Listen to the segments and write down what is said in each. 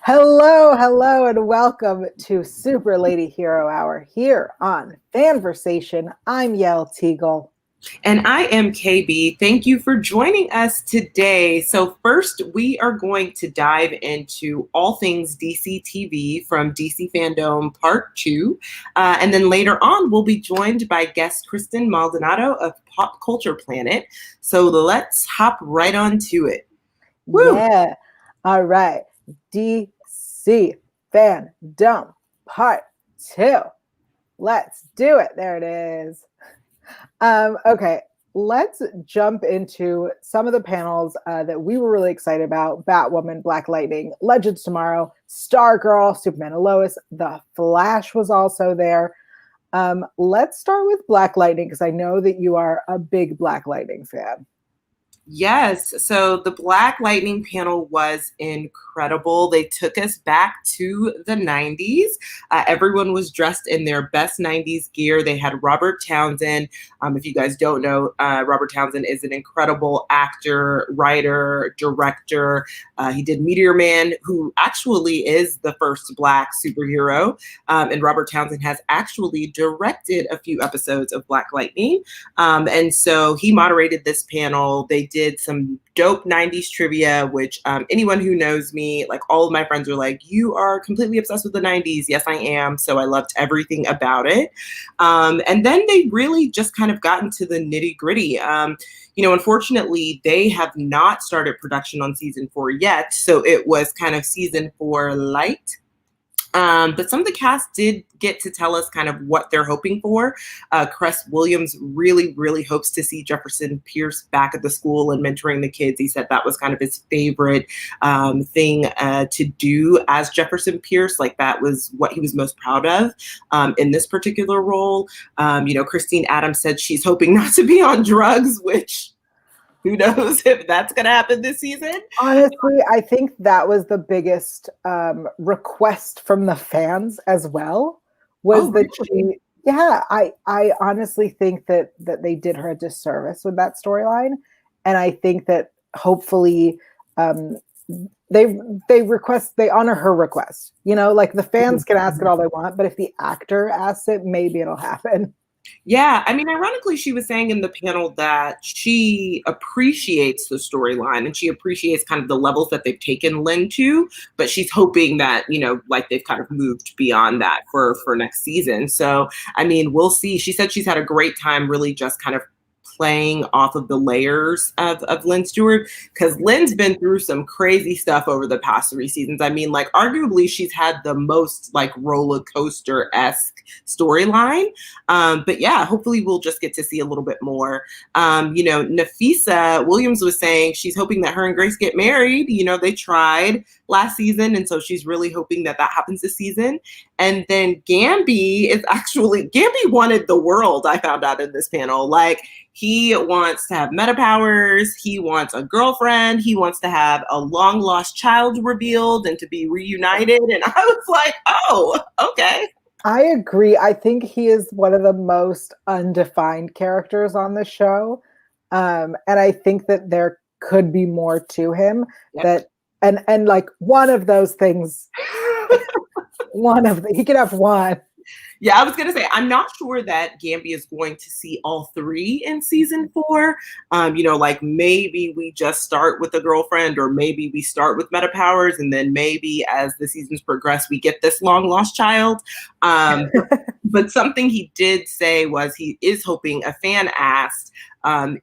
Hello, and welcome to Super Lady Hero Hour here on Fanversation. I'm Yael Teagle. And I am KB. Thank you for joining us today. So, first, we are going to dive into all things DC TV from DC Fandome Part 2. And then later on, we'll be joined by guest Kristen Maldonado of Pop Culture Planet. So, let's hop right on to it. Woo! Yeah. All right. DC Fandome Part 2. Let's do it. There it is. Okay, let's jump into some of the panels that we were really excited about. Batwoman, Black Lightning, Legends Tomorrow, Stargirl, Superman and Lois, The Flash was also there. Let's start with Black Lightning because I know that you are a big Black Lightning fan. Yes. So the Black Lightning panel was incredible. They took us back to the 90s. Everyone was dressed in their best 90s gear. They had Robert Townsend. If you guys don't know, Robert Townsend is an incredible actor, writer, director. He did Meteor Man, who actually is the first Black superhero. And Robert Townsend has actually directed a few episodes of Black Lightning. And so he moderated this panel. They did some dope 90s trivia, which anyone who knows me, like all of my friends are like, you are completely obsessed with the 90s. Yes, I am. So I loved everything about it. And then they really just kind of got into the nitty gritty. Unfortunately, they have not started production on season 4 yet. So it was kind of season 4 light. But some of the cast did get to tell us kind of what they're hoping for. Cress Williams really hopes to see Jefferson Pierce back at the school and mentoring the kids. He said that was kind of his favorite thing to do as Jefferson Pierce. Like that was what he was most proud of in this particular role. Christine Adams said she's hoping not to be on drugs, which who knows if that's going to happen this season? Honestly, I think that was the biggest request from the fans as well. Was that really? I honestly think that they did her a disservice with that storyline, and I think that hopefully they honor her request. Like the fans can ask it all they want, but if the actor asks it, maybe it'll happen. Yeah, I mean, ironically, she was saying in the panel that she appreciates the storyline and she appreciates kind of the levels that they've taken Lynn to, but she's hoping that, like they've kind of moved beyond that for next season. So, I mean, we'll see. She said she's had a great time really just kind of playing off of the layers of Lynn Stewart, because Lynn's been through some crazy stuff over the past 3 seasons. I mean, like arguably she's had the most like roller coaster-esque storyline. But yeah, hopefully we'll just get to see a little bit more. Nafisa Williams was saying she's hoping that her and Grace get married. They tried last season, and so she's really hoping that happens this season. And then Gamby wanted the world, I found out in this panel. Like, he wants to have meta powers. He wants a girlfriend. He wants to have a long lost child revealed and to be reunited. And I was like, oh, okay. I agree. I think he is one of the most undefined characters on the show. And I think that there could be more to him. Yep. And like one of those things, he could have one. Yeah, I was going to say, I'm not sure that Gamby is going to see all 3 in season 4. Like maybe we just start with a girlfriend, or maybe we start with meta powers, and then maybe as the seasons progress, we get this long lost child. But something he did say was he is hoping, a fan asked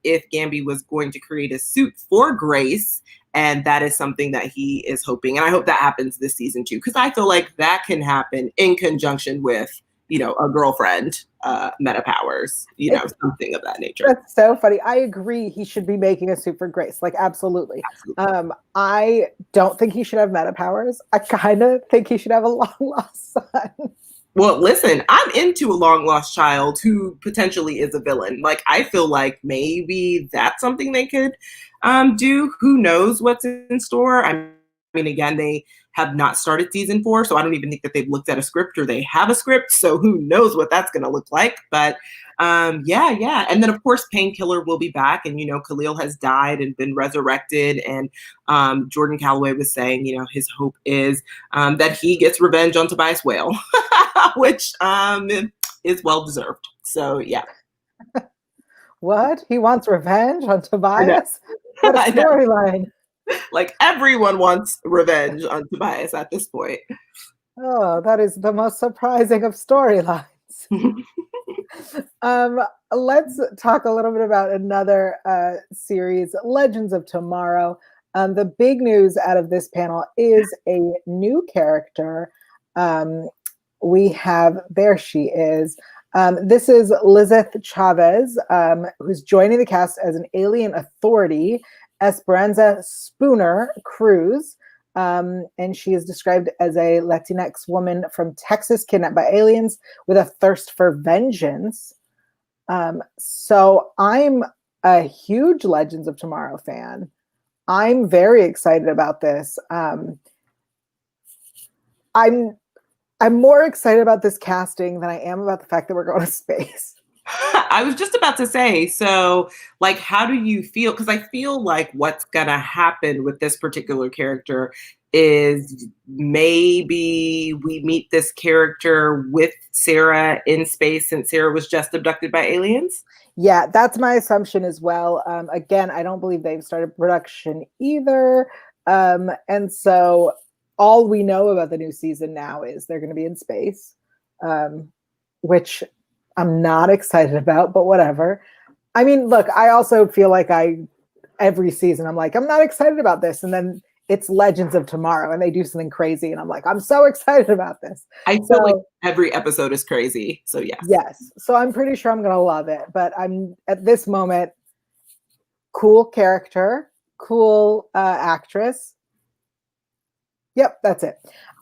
if Gamby was going to create a suit for Grace. And that is something that he is hoping. And I hope that happens this season too, because I feel like that can happen in conjunction with, a girlfriend, meta powers, something of that nature. That's so funny. I agree. He should be making a suit for Grace. Like, absolutely. I don't think he should have meta powers. I kind of think he should have a long lost son. Well, listen, I'm into a long lost child who potentially is a villain. Like, I feel like maybe that's something they could do. Who knows what's in store? I mean, again, they have not started season 4, so I don't even think that they've looked at a script or they have a script. So who knows what that's going to look like. But yeah. And then, of course, Painkiller will be back. And, Khalil has died and been resurrected. And Jordan Calloway was saying, his hope is that he gets revenge on Tobias Whale, which is well-deserved. So, yeah. What? He wants revenge on Tobias? What a storyline. Like, everyone wants revenge on Tobias at this point. Oh, that is the most surprising of storylines. Let's talk a little bit about another series, Legends of Tomorrow. The big news out of this panel is a new character. There she is. This is Lizeth Chavez, who's joining the cast as an alien authority, Esperanza Spooner Cruz. And she is described as a Latinx woman from Texas kidnapped by aliens with a thirst for vengeance. So I'm a huge Legends of Tomorrow fan. I'm very excited about this. I'm more excited about this casting than I am about the fact that we're going to space. I was just about to say, so like, how do you feel? Because I feel like what's going to happen with this particular character is maybe we meet this character with Sarah in space since Sarah was just abducted by aliens. Yeah, that's my assumption as well. Again, I don't believe they've started production either. And so all we know about the new season now is they're going to be in space, which I'm not excited about, but whatever. I mean, look, I also feel like every season I'm like, I'm not excited about this. And then it's Legends of Tomorrow and they do something crazy. And I'm like, I'm so excited about this. I feel like every episode is crazy. So yes. Yes. So I'm pretty sure I'm going to love it. But I'm at this moment, cool character, cool actress. Yep, that's it.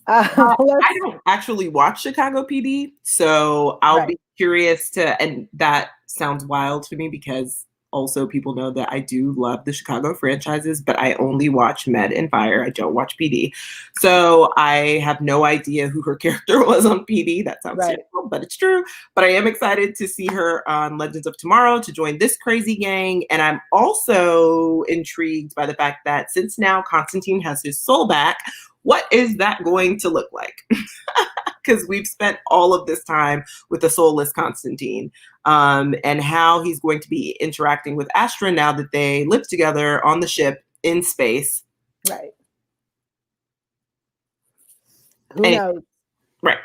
I don't actually watch Chicago PD, so I'll be curious and that sounds wild to me because also people know that I do love the Chicago franchises, but I only watch Med and Fire. I don't watch PD. So I have no idea who her character was on PD. That sounds terrible, but it's true. But I am excited to see her on Legends of Tomorrow to join this crazy gang. And I'm also intrigued by the fact that since now Constantine has his soul back, what is that going to look like? Because we've spent all of this time with the soulless Constantine and how he's going to be interacting with Astra now that they live together on the ship in space. Right. Who knows? Right.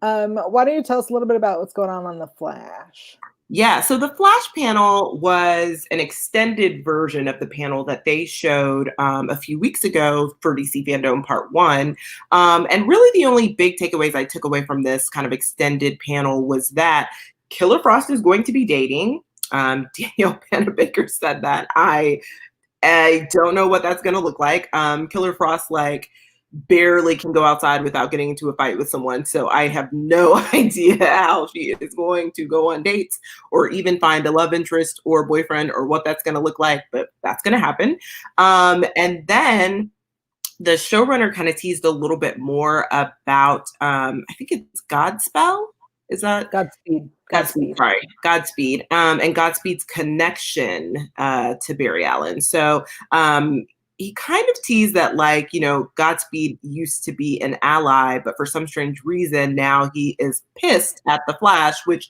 Why don't you tell us a little bit about what's going on The Flash? Yeah, so the Flash panel was an extended version of the panel that they showed a few weeks ago for DC Fandome Part 1. And really the only big takeaways I took away from this kind of extended panel was that Killer Frost is going to be dating. Danielle Panabaker said that. I don't know what that's going to look like. Killer Frost, barely can go outside without getting into a fight with someone. So I have no idea how she is going to go on dates or even find a love interest or boyfriend or what that's going to look like, but that's going to happen. And then the showrunner kind of teased a little bit more about, I think it's Godspell. Is that Godspeed? Sorry, Godspeed. And Godspeed's connection to Barry Allen. So he kind of teased that, Godspeed used to be an ally, but for some strange reason, now he is pissed at the Flash, which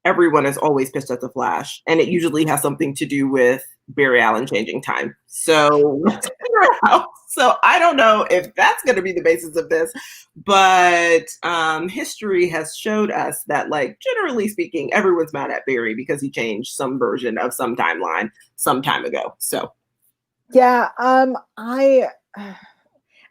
everyone is always pissed at the Flash. And it usually has something to do with Barry Allen changing time. So let's figure it out. So I don't know if that's going to be the basis of this, but history has showed us that, generally speaking, everyone's mad at Barry because he changed some version of some timeline some time ago. So. Yeah,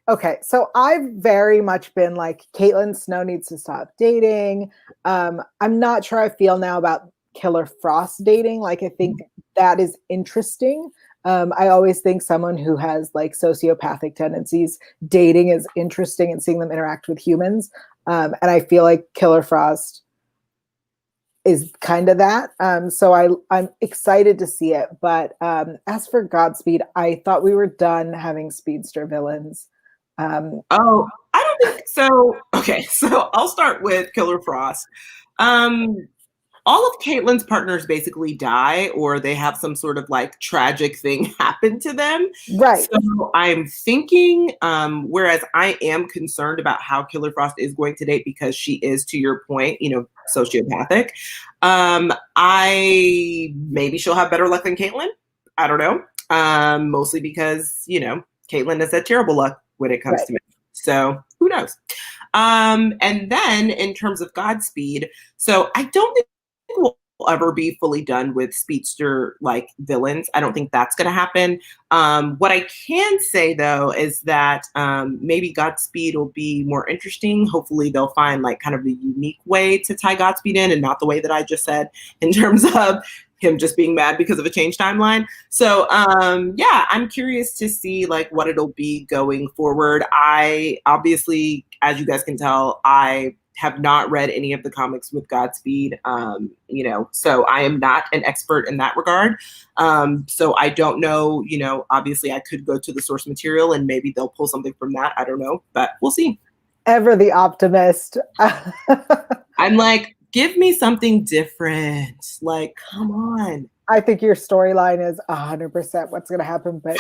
okay, so I've very much been like, Caitlin Snow needs to stop dating. I'm not sure I feel now about Killer Frost dating. I think that is interesting. I always think someone who has sociopathic tendencies dating is interesting and seeing them interact with humans. And I feel like Killer Frost is kind of that. So I'm excited to see it. But as for Godspeed, I thought we were done having speedster villains. Oh, I don't think so. Okay, so I'll start with Killer Frost. All of Caitlyn's partners basically die, or they have some sort of like tragic thing happen to them. Right. So I'm thinking, whereas I am concerned about how Killer Frost is going to date because she is, to your point, sociopathic. I maybe she'll have better luck than Caitlyn. I don't know. Mostly because, Caitlyn has that terrible luck when it comes to me. So who knows? And then in terms of Godspeed, so I don't think we'll ever be fully done with speedster like villains. I don't think that's going to happen. What I can say though is that maybe Godspeed will be more interesting. Hopefully they'll find like kind of a unique way to tie Godspeed in, and not the way that I just said in terms of him just being mad because of a changed timeline. So yeah, I'm curious to see like what it'll be going forward. I obviously, as you guys can tell, I have not read any of the comics with Godspeed, so I am not an expert in that regard. So I don't know, obviously I could go to the source material and maybe they'll pull something from that. I don't know, but we'll see. Ever the optimist. I'm like, give me something different. Like, come on. I think your storyline is 100% what's going to happen, but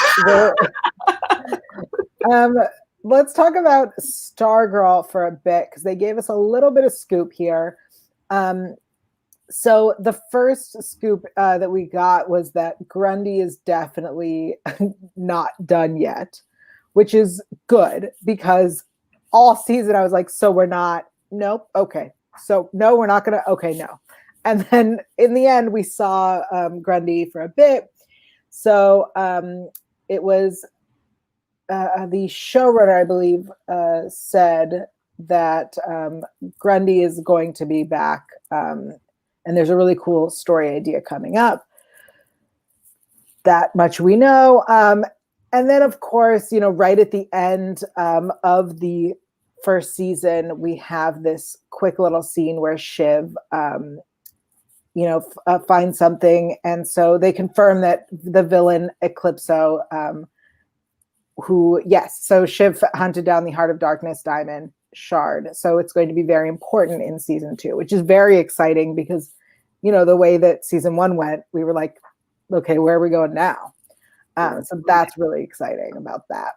let's talk about Stargirl for a bit, because they gave us a little bit of scoop here. So the first scoop that we got was that Grundy is definitely not done yet, which is good, because all season I was like, so we're not, nope, okay. So no, we're not going to, okay, no. And then in the end, we saw Grundy for a bit. So it was the showrunner, I believe, said that Grundy is going to be back. And there's a really cool story idea coming up. That much we know. And then, of course, right at the end of the first season, we have this quick little scene where Shiv finds something. And so they confirm that the villain Eclipso, so Shiv hunted down the Heart of Darkness diamond shard. So it's going to be very important in season 2, which is very exciting because, the way that season 1 went, we were like, okay, where are we going now? So that's really exciting about that.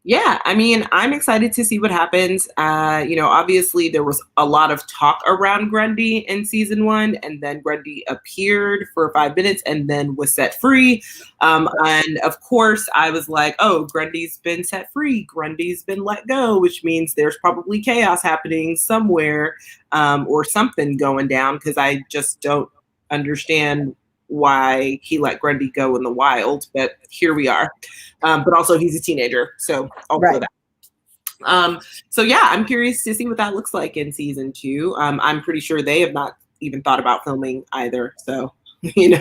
Yeah, I mean, I'm excited to see what happens. Obviously there was a lot of talk around Grundy in season 1, and then Grundy appeared for 5 minutes and then was set free. And of course I was like, oh, Grundy's been set free. Grundy's been let go, which means there's probably chaos happening somewhere, or something going down, because I just don't understand why he let Grundy go in the wild, but here we are. But also he's a teenager, so all for that. So yeah, I'm curious to see what that looks like in season 2. I'm pretty sure they have not even thought about filming either, so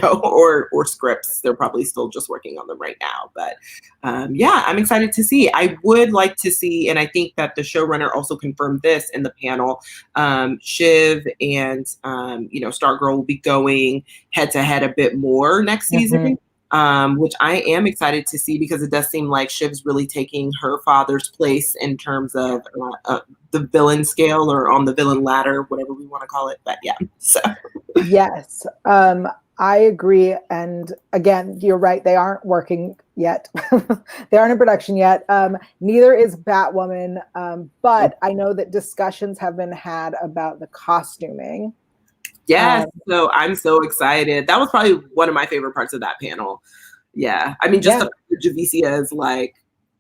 or scripts. They're probably still just working on them right now. But yeah, I'm excited to see. I would like to see, and I think that the showrunner also confirmed this in the panel, Shiv and Stargirl will be going head to head a bit more next season. Which I am excited to see, because it does seem like Shiv's really taking her father's place in terms of the villain scale, or on the villain ladder, whatever we want to call it. But yeah, so. Yes, I agree. And again, you're right. They aren't working yet. They aren't in production yet. Neither is Batwoman. But I know that discussions have been had about the costuming. Yes, so I'm so excited. That was probably one of my favorite parts of that panel. Yeah, I mean, just the Javicia is like,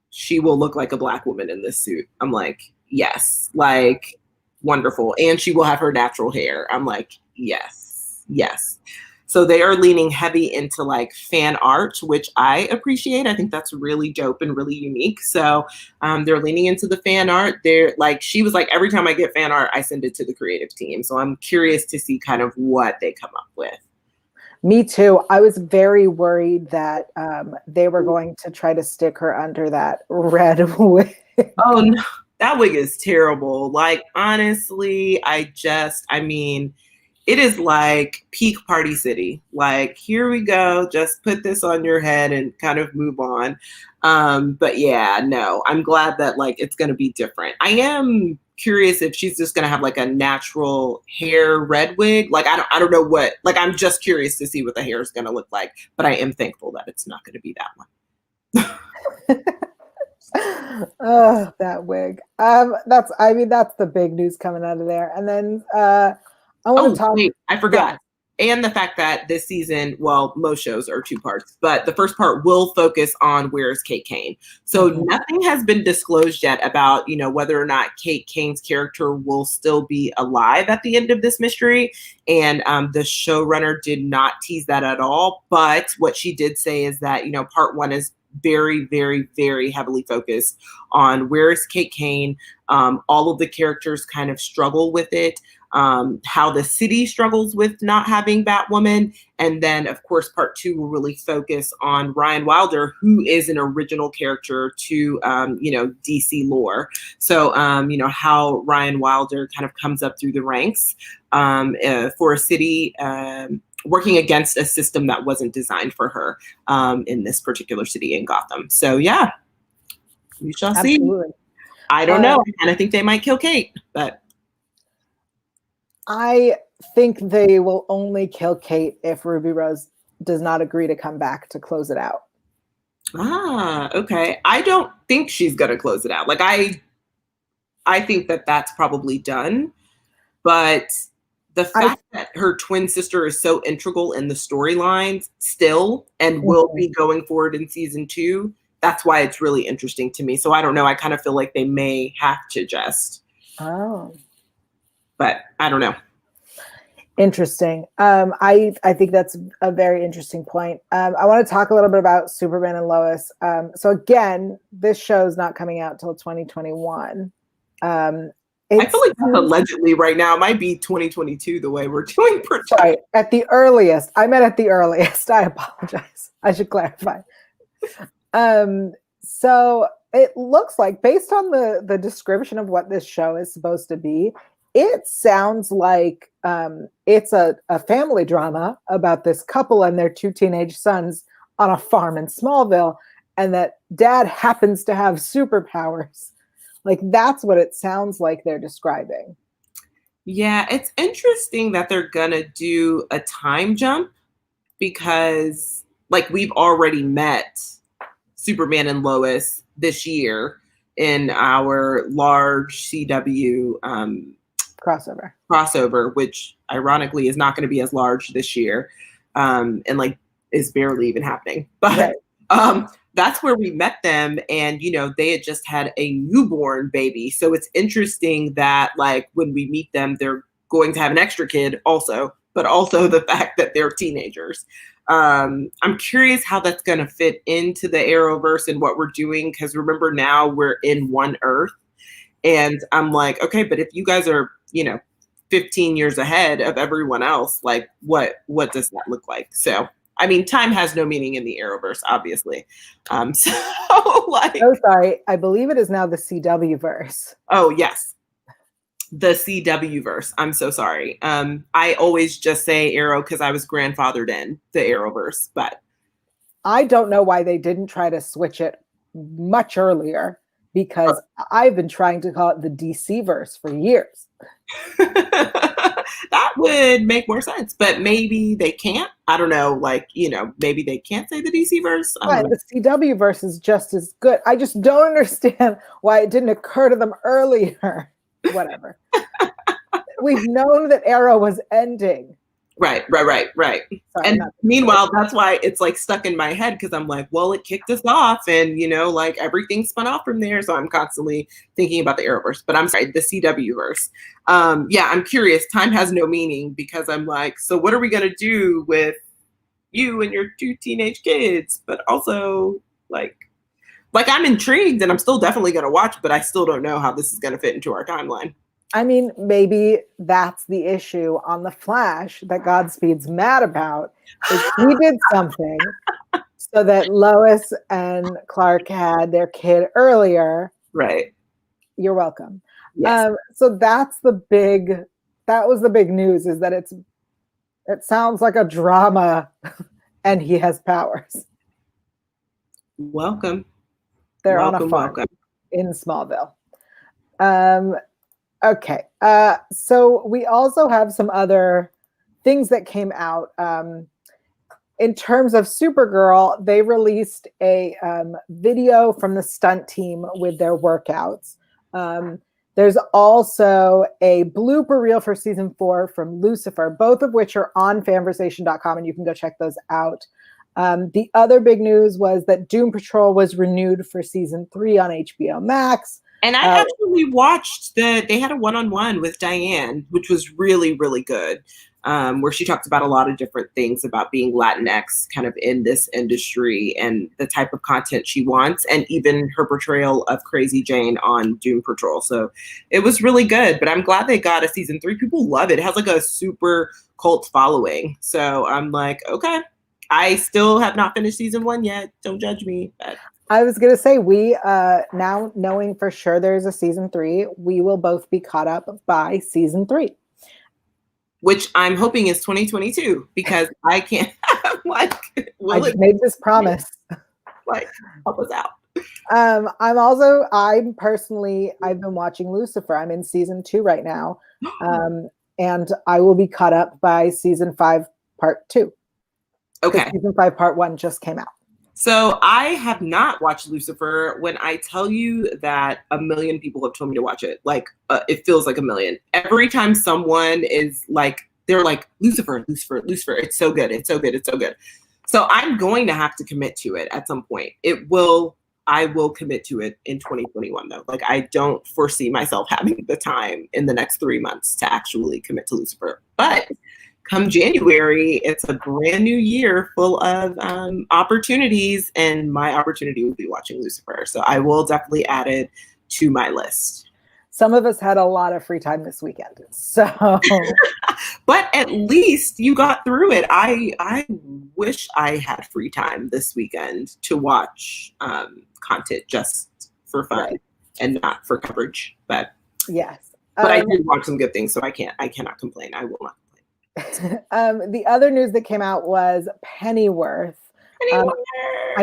she will look like a Black woman in this suit. I'm like, yes, like wonderful. And she will have her natural hair. I'm like, yes, yes. So they are leaning heavy into like fan art, which I appreciate. I think that's really dope and really unique. So they're leaning into the fan art. They're like, she was like, every time I get fan art, I send it to the creative team. So I'm curious to see kind of what they come up with. Me too. I was very worried that they were going to try to stick her under that red wig. Oh no, that wig is terrible. Like, honestly, I mean, it is like peak Party City. Like, here we go, just put this on your head and kind of move on. But yeah, no, I'm glad that like it's gonna be different. I am curious if she's just gonna have like a natural hair red wig. Like I don't know what, like I'm just curious to see what the hair is gonna look like, but I am thankful that it's not gonna be that one. Oh, that wig. That's the big news coming out of there. And then I want to talk. Wait, I forgot. Yeah. And the fact that this season, well, most shows are 2 parts, but the first part will focus on where's Kate Kane. So nothing has been disclosed yet about, whether or not Kate Kane's character will still be alive at the end of this mystery. And the showrunner did not tease that at all. But what she did say is that, part 1 is very, very, very heavily focused on where is Kate Kane. All of the characters kind of struggle with it. How the city struggles with not having Batwoman. And then, of course, part 2 will really focus on Ryan Wilder, who is an original character to, DC lore. So, how Ryan Wilder kind of comes up through the ranks for a city working against a system that wasn't designed for her in this particular city in Gotham. So, yeah, we shall see. I don't know. I kind of think they might kill Kate, but I think they will only kill Kate if Ruby Rose does not agree to come back to close it out. Okay. I don't think she's going to close it out. Like, I think that that's probably done. But the fact that her twin sister is so integral in the storyline still and will be going forward in season 2, that's why it's really interesting to me. So I don't know. I kind of feel like they may have to just. Oh. But I don't know. Interesting. I think that's a very interesting point. I want to talk a little bit about Superman and Lois. So again, this show is not coming out till 2021. I feel like that's allegedly right now. It might be 2022 the way we're doing projections. Sorry, at the earliest. I meant at the earliest. I apologize. I should clarify. So it looks like, based on the description of what this show is supposed to be, it sounds like it's a family drama about this couple and their 2 teenage sons on a farm in Smallville, and that dad happens to have superpowers. Like, that's what it sounds like they're describing. Yeah, it's interesting that they're gonna do a time jump because, like, we've already met Superman and Lois this year in our large CW crossover, which ironically is not going to be as large this year, and like is barely even happening. But that's where we met them, and they had just had a newborn baby. So it's interesting that, like, when we meet them, they're going to have an extra kid also, but also the fact that they're teenagers. I'm curious how that's going to fit into the Arrowverse and what we're doing, because remember, now we're in one Earth. And I'm like, okay, but if you guys are, 15 years ahead of everyone else, like what does that look like? So, I mean, time has no meaning in the Arrowverse, obviously. Oh, sorry. I believe it is now the CW verse. Oh, yes. The CW verse. I'm so sorry. I always just say Arrow because I was grandfathered in the Arrowverse, but I don't know why they didn't try to switch it much earlier, because I've been trying to call it the DC verse for years. That would make more sense, but maybe they can't. I don't know. Like, maybe they can't say the DC verse. Right, the CW verse is just as good. I just don't understand why it didn't occur to them earlier. Whatever. We've known that Arrow was ending. Right. Sorry, and meanwhile, that's why it's like stuck in my head, because I'm like, well, it kicked us off, and like everything spun off from there. So I'm constantly thinking about the Arrowverse, but I'm sorry, the CW verse. Yeah, I'm curious. Time has no meaning, because I'm like, so what are we gonna do with you and your 2 teenage kids? But also, like I'm intrigued, and I'm still definitely gonna watch, but I still don't know how this is gonna fit into our timeline. I mean, maybe that's the issue on The Flash that Godspeed's mad about, is he did something so that Lois and Clark had their kid earlier. Right. You're welcome. Yes. So that was the big news, is that it's It sounds like a drama, and he has powers. Welcome. They're on a farm in Smallville. Okay. So we also have some other things that came out. In terms of Supergirl, they released a video from the stunt team with their workouts. There's also a blooper reel for season 4 from Lucifer, both of which are on fanversation.com, and you can go check those out. The other big news was that Doom Patrol was renewed for season 3 on HBO Max. And I actually watched they had a one-on-one with Diane, which was really, really good, where she talked about a lot of different things about being Latinx kind of in this industry and the type of content she wants, and even her portrayal of Crazy Jane on Doom Patrol. So it was really good, but I'm glad they got a season 3. People love it. It has like a super cult following. So I'm like, okay. I still have not finished season 1 yet. Don't judge me. But I was going to say, we now knowing for sure there's a season 3, we will both be caught up by season 3. Which I'm hoping is 2022, because I can't like, I made this promise. Like, help us out. I've been watching Lucifer. I'm in season 2 right now. And I will be caught up by season 5, part 2. Okay. Season 5, part 1 just came out. So I have not watched Lucifer. When I tell you that 1 million people have told me to watch it, like it feels like 1 million. Every time someone is like, they're like, Lucifer, Lucifer, Lucifer. It's so good. It's so good. It's so good. So I'm going to have to commit to it at some point. I will commit to it in 2021 though. Like, I don't foresee myself having the time in the next 3 months to actually commit to Lucifer. But come January, it's a brand new year full of opportunities, and my opportunity will be watching Lucifer. So I will definitely add it to my list. Some of us had a lot of free time this weekend, so. But at least you got through it. I wish I had free time this weekend to watch content just for fun and not for coverage. But yes, but I did watch some good things, so I cannot complain. I will not. The other news that came out was Pennyworth. I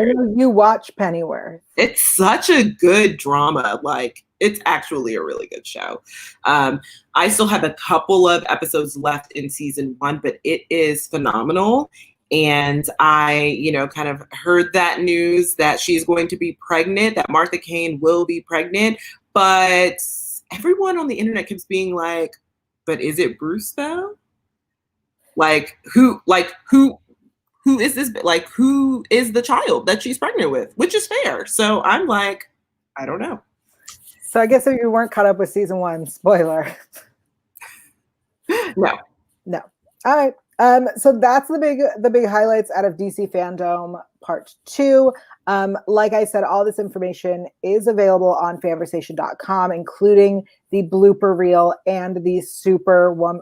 know you watch Pennyworth. It's such a good drama. Like, it's actually a really good show. I still have a couple of episodes left in season 1, but it is phenomenal. And I, kind of heard that news that she's going to be pregnant, that Martha Kane will be pregnant. But everyone on the internet keeps being like, but is it Bruce though? Who is this? Like, who is the child that she's pregnant with? Which is fair. So I'm like, I don't know. So I guess if you weren't caught up with season 1, spoiler. No. All right. So that's the big highlights out of DC Fandome Part 2. Like I said, all this information is available on fanversation.com, including the blooper reel and the Supergirl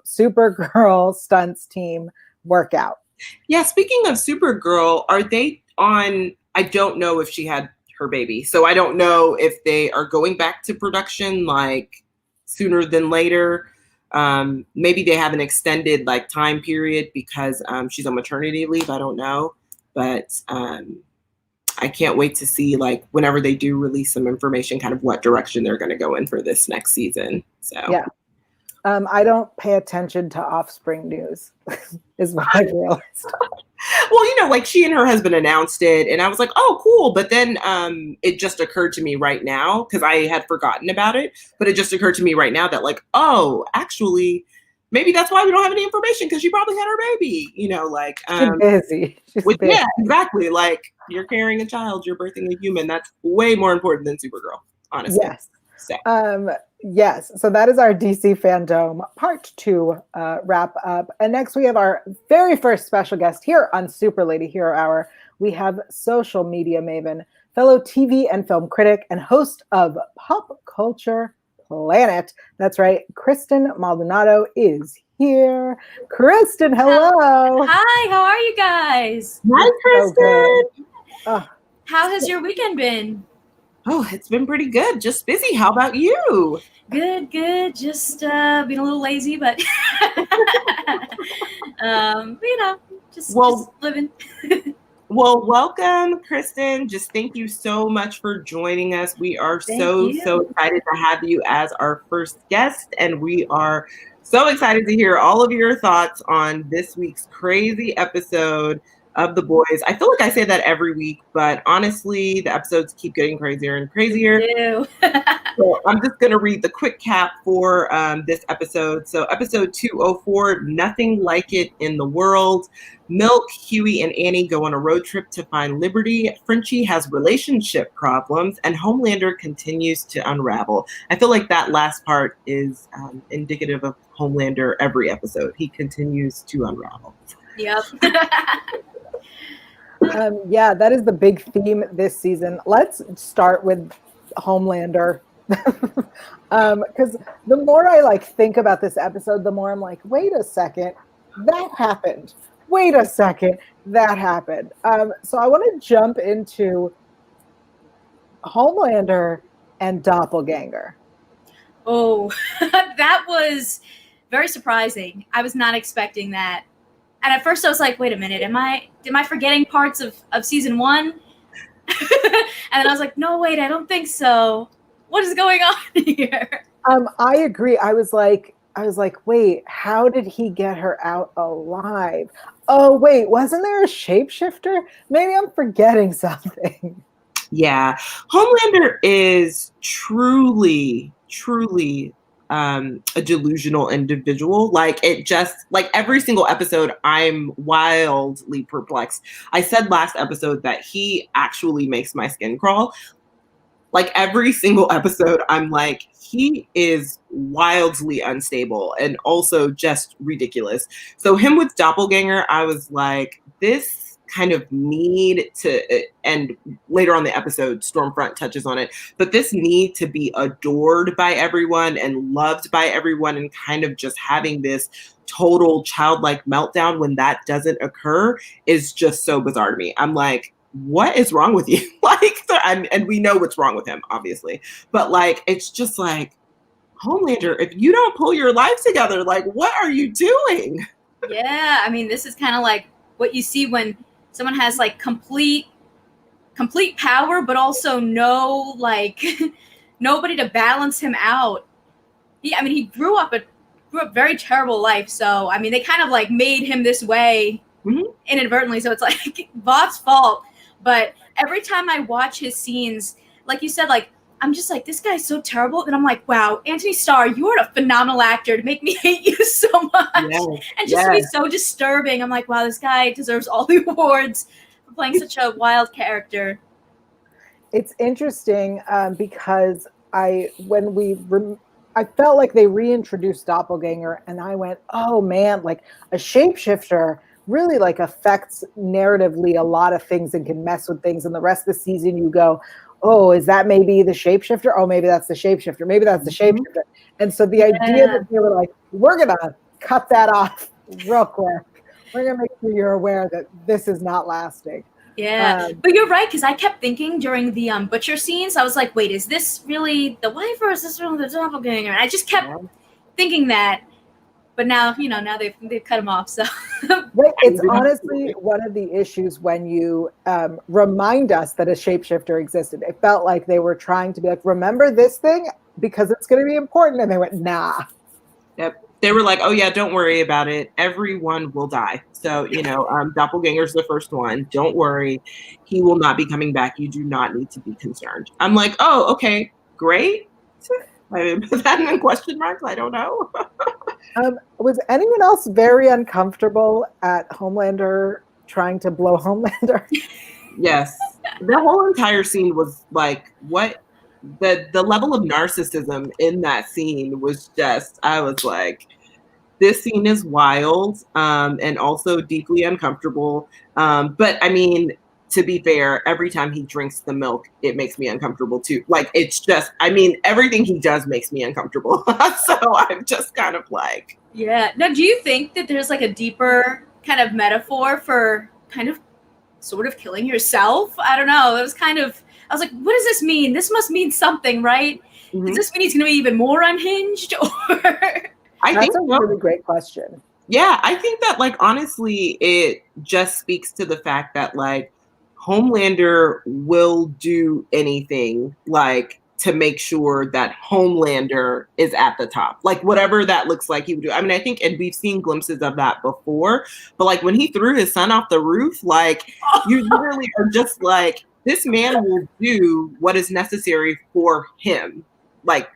stunts team workout. Yeah, speaking of Supergirl, are they on? I don't know if she had her baby, so I don't know if they are going back to production like sooner than later. Maybe they have an extended like time period because she's on maternity leave. I don't know, but I can't wait to see, like, whenever they do release some information, kind of what direction they're going to go in for this next season. So yeah. I don't pay attention to Offspring news, is what I realized. Well, like, she and her husband announced it, and I was like, oh, cool. But then it just occurred to me right now, because I had forgotten about it, but it just occurred to me right now that, like, oh, actually, maybe that's why we don't have any information, because she probably had her baby, like. She's busy. Busy. Yeah, exactly. Like, you're carrying a child, you're birthing a human. That's way more important than Supergirl, honestly. Yes. So. Yes. So that is our DC Fandome Part 2 wrap up. And next we have our very first special guest here on Super Lady Hero Hour. We have social media maven, fellow TV and film critic, and host of Pop Culture Planet. That's right. Kristen Maldonado is here. Kristen, hello. Hi, how are you guys? Hi, Kristen. So how has your weekend been? Oh, it's been pretty good. Just busy. How about you? Good. Just being a little lazy, but just living. Well, welcome, Kristen. Just thank you so much for joining us. We are so excited to have you as our first guest, and we are so excited to hear all of your thoughts on this week's crazy episode of The Boys. I feel like I say that every week, but honestly, the episodes keep getting crazier and crazier. So I'm just going to read the quick cap for this episode. So episode 204, Nothing Like It in the World. Milk, Huey, and Annie go on a road trip to find liberty. Frenchie has relationship problems, and Homelander continues to unravel. I feel like that last part is indicative of Homelander every episode. He continues to unravel. Yep. Yeah, that is the big theme this season. Let's start with Homelander. Because the more I think about this episode, the more I'm like, wait a second, that happened. Wait a second, that happened. So I want to jump into Homelander and Doppelganger. Oh, that was very surprising. I was not expecting that. And at first I was like, wait a minute, am I forgetting parts of season 1? And then I was like, no, wait, I don't think so. What is going on here? I agree. I was like, wait, how did he get her out alive? Oh, wait, wasn't there a shapeshifter? Maybe I'm forgetting something. Yeah. Homelander is truly a delusional individual. Every single episode, I'm wildly perplexed. I said last episode that he actually makes my skin crawl. Every single episode, I'm like, he is wildly unstable and also just ridiculous. So him with Doppelganger, I was like, this kind of need to, and later on the episode, Stormfront touches on it, but this need to be adored by everyone and loved by everyone and kind of just having this total childlike meltdown when that doesn't occur is just so bizarre to me. I'm like, what is wrong with you? And we know what's wrong with him, obviously. But it's just Homelander, if you don't pull your life together, what are you doing? Yeah, I mean, this is kind of like what you see when someone has complete power, but also no nobody to balance him out. He grew up a very terrible life. So I mean, they kind of made him this way inadvertently. So it's Vought's fault. But every time I watch his scenes, like you said, I'm just this guy's so terrible. And I'm like, wow, Anthony Starr, you are a phenomenal actor to make me hate you so much. And just to be so disturbing. I'm like, wow, this guy deserves all the awards for playing such a wild character. It's interesting because I felt like they reintroduced Doppelganger and I went, oh man, a shapeshifter really affects narratively a lot of things and can mess with things. And the rest of the season you go, oh, is that maybe the shapeshifter? Oh, maybe that's the shapeshifter. Maybe that's the shapeshifter. And so the idea that they were like, we're going to cut that off real quick. We're going to make sure you're aware that this is not lasting. Yeah, but you're right, because I kept thinking during the butcher scenes, I was like, wait, is this really the wife or is this really the doppelganger? And I just kept thinking that. But now, now they've cut him off. So it's honestly one of the issues when you remind us that a shapeshifter existed. It felt like they were trying to be like, remember this thing because it's going to be important. And they went, nah. Yep. They were like, oh yeah, don't worry about it. Everyone will die. So, Doppelganger's the first one. Don't worry. He will not be coming back. You do not need to be concerned. I'm like, oh, okay, great. Is that in question marks? I don't know. Was anyone else very uncomfortable at Homelander trying to blow Homelander? Yes. The whole entire scene was what? The level of narcissism in that scene was just, I was like, this scene is wild and also deeply uncomfortable. But I mean, to be fair, every time he drinks the milk, it makes me uncomfortable too. It's just, I mean, everything he does makes me uncomfortable. So I'm just kind of like. Yeah. Now, do you think that there's a deeper kind of metaphor for kind of sort of killing yourself? I don't know. It was kind of I was like, what does this mean? This must mean something, right? Does this mean he's going to be even more unhinged? Or That's a really great question. Yeah, I think that, like, honestly, it just speaks to the fact that, like, Homelander will do anything, like, to make sure that Homelander is at the top. Like, whatever that looks like, he would do. I mean, I think, and we've seen glimpses of that before, but, like, when he threw his son off the roof, like, you literally are just like, this man will do what is necessary for him. Like,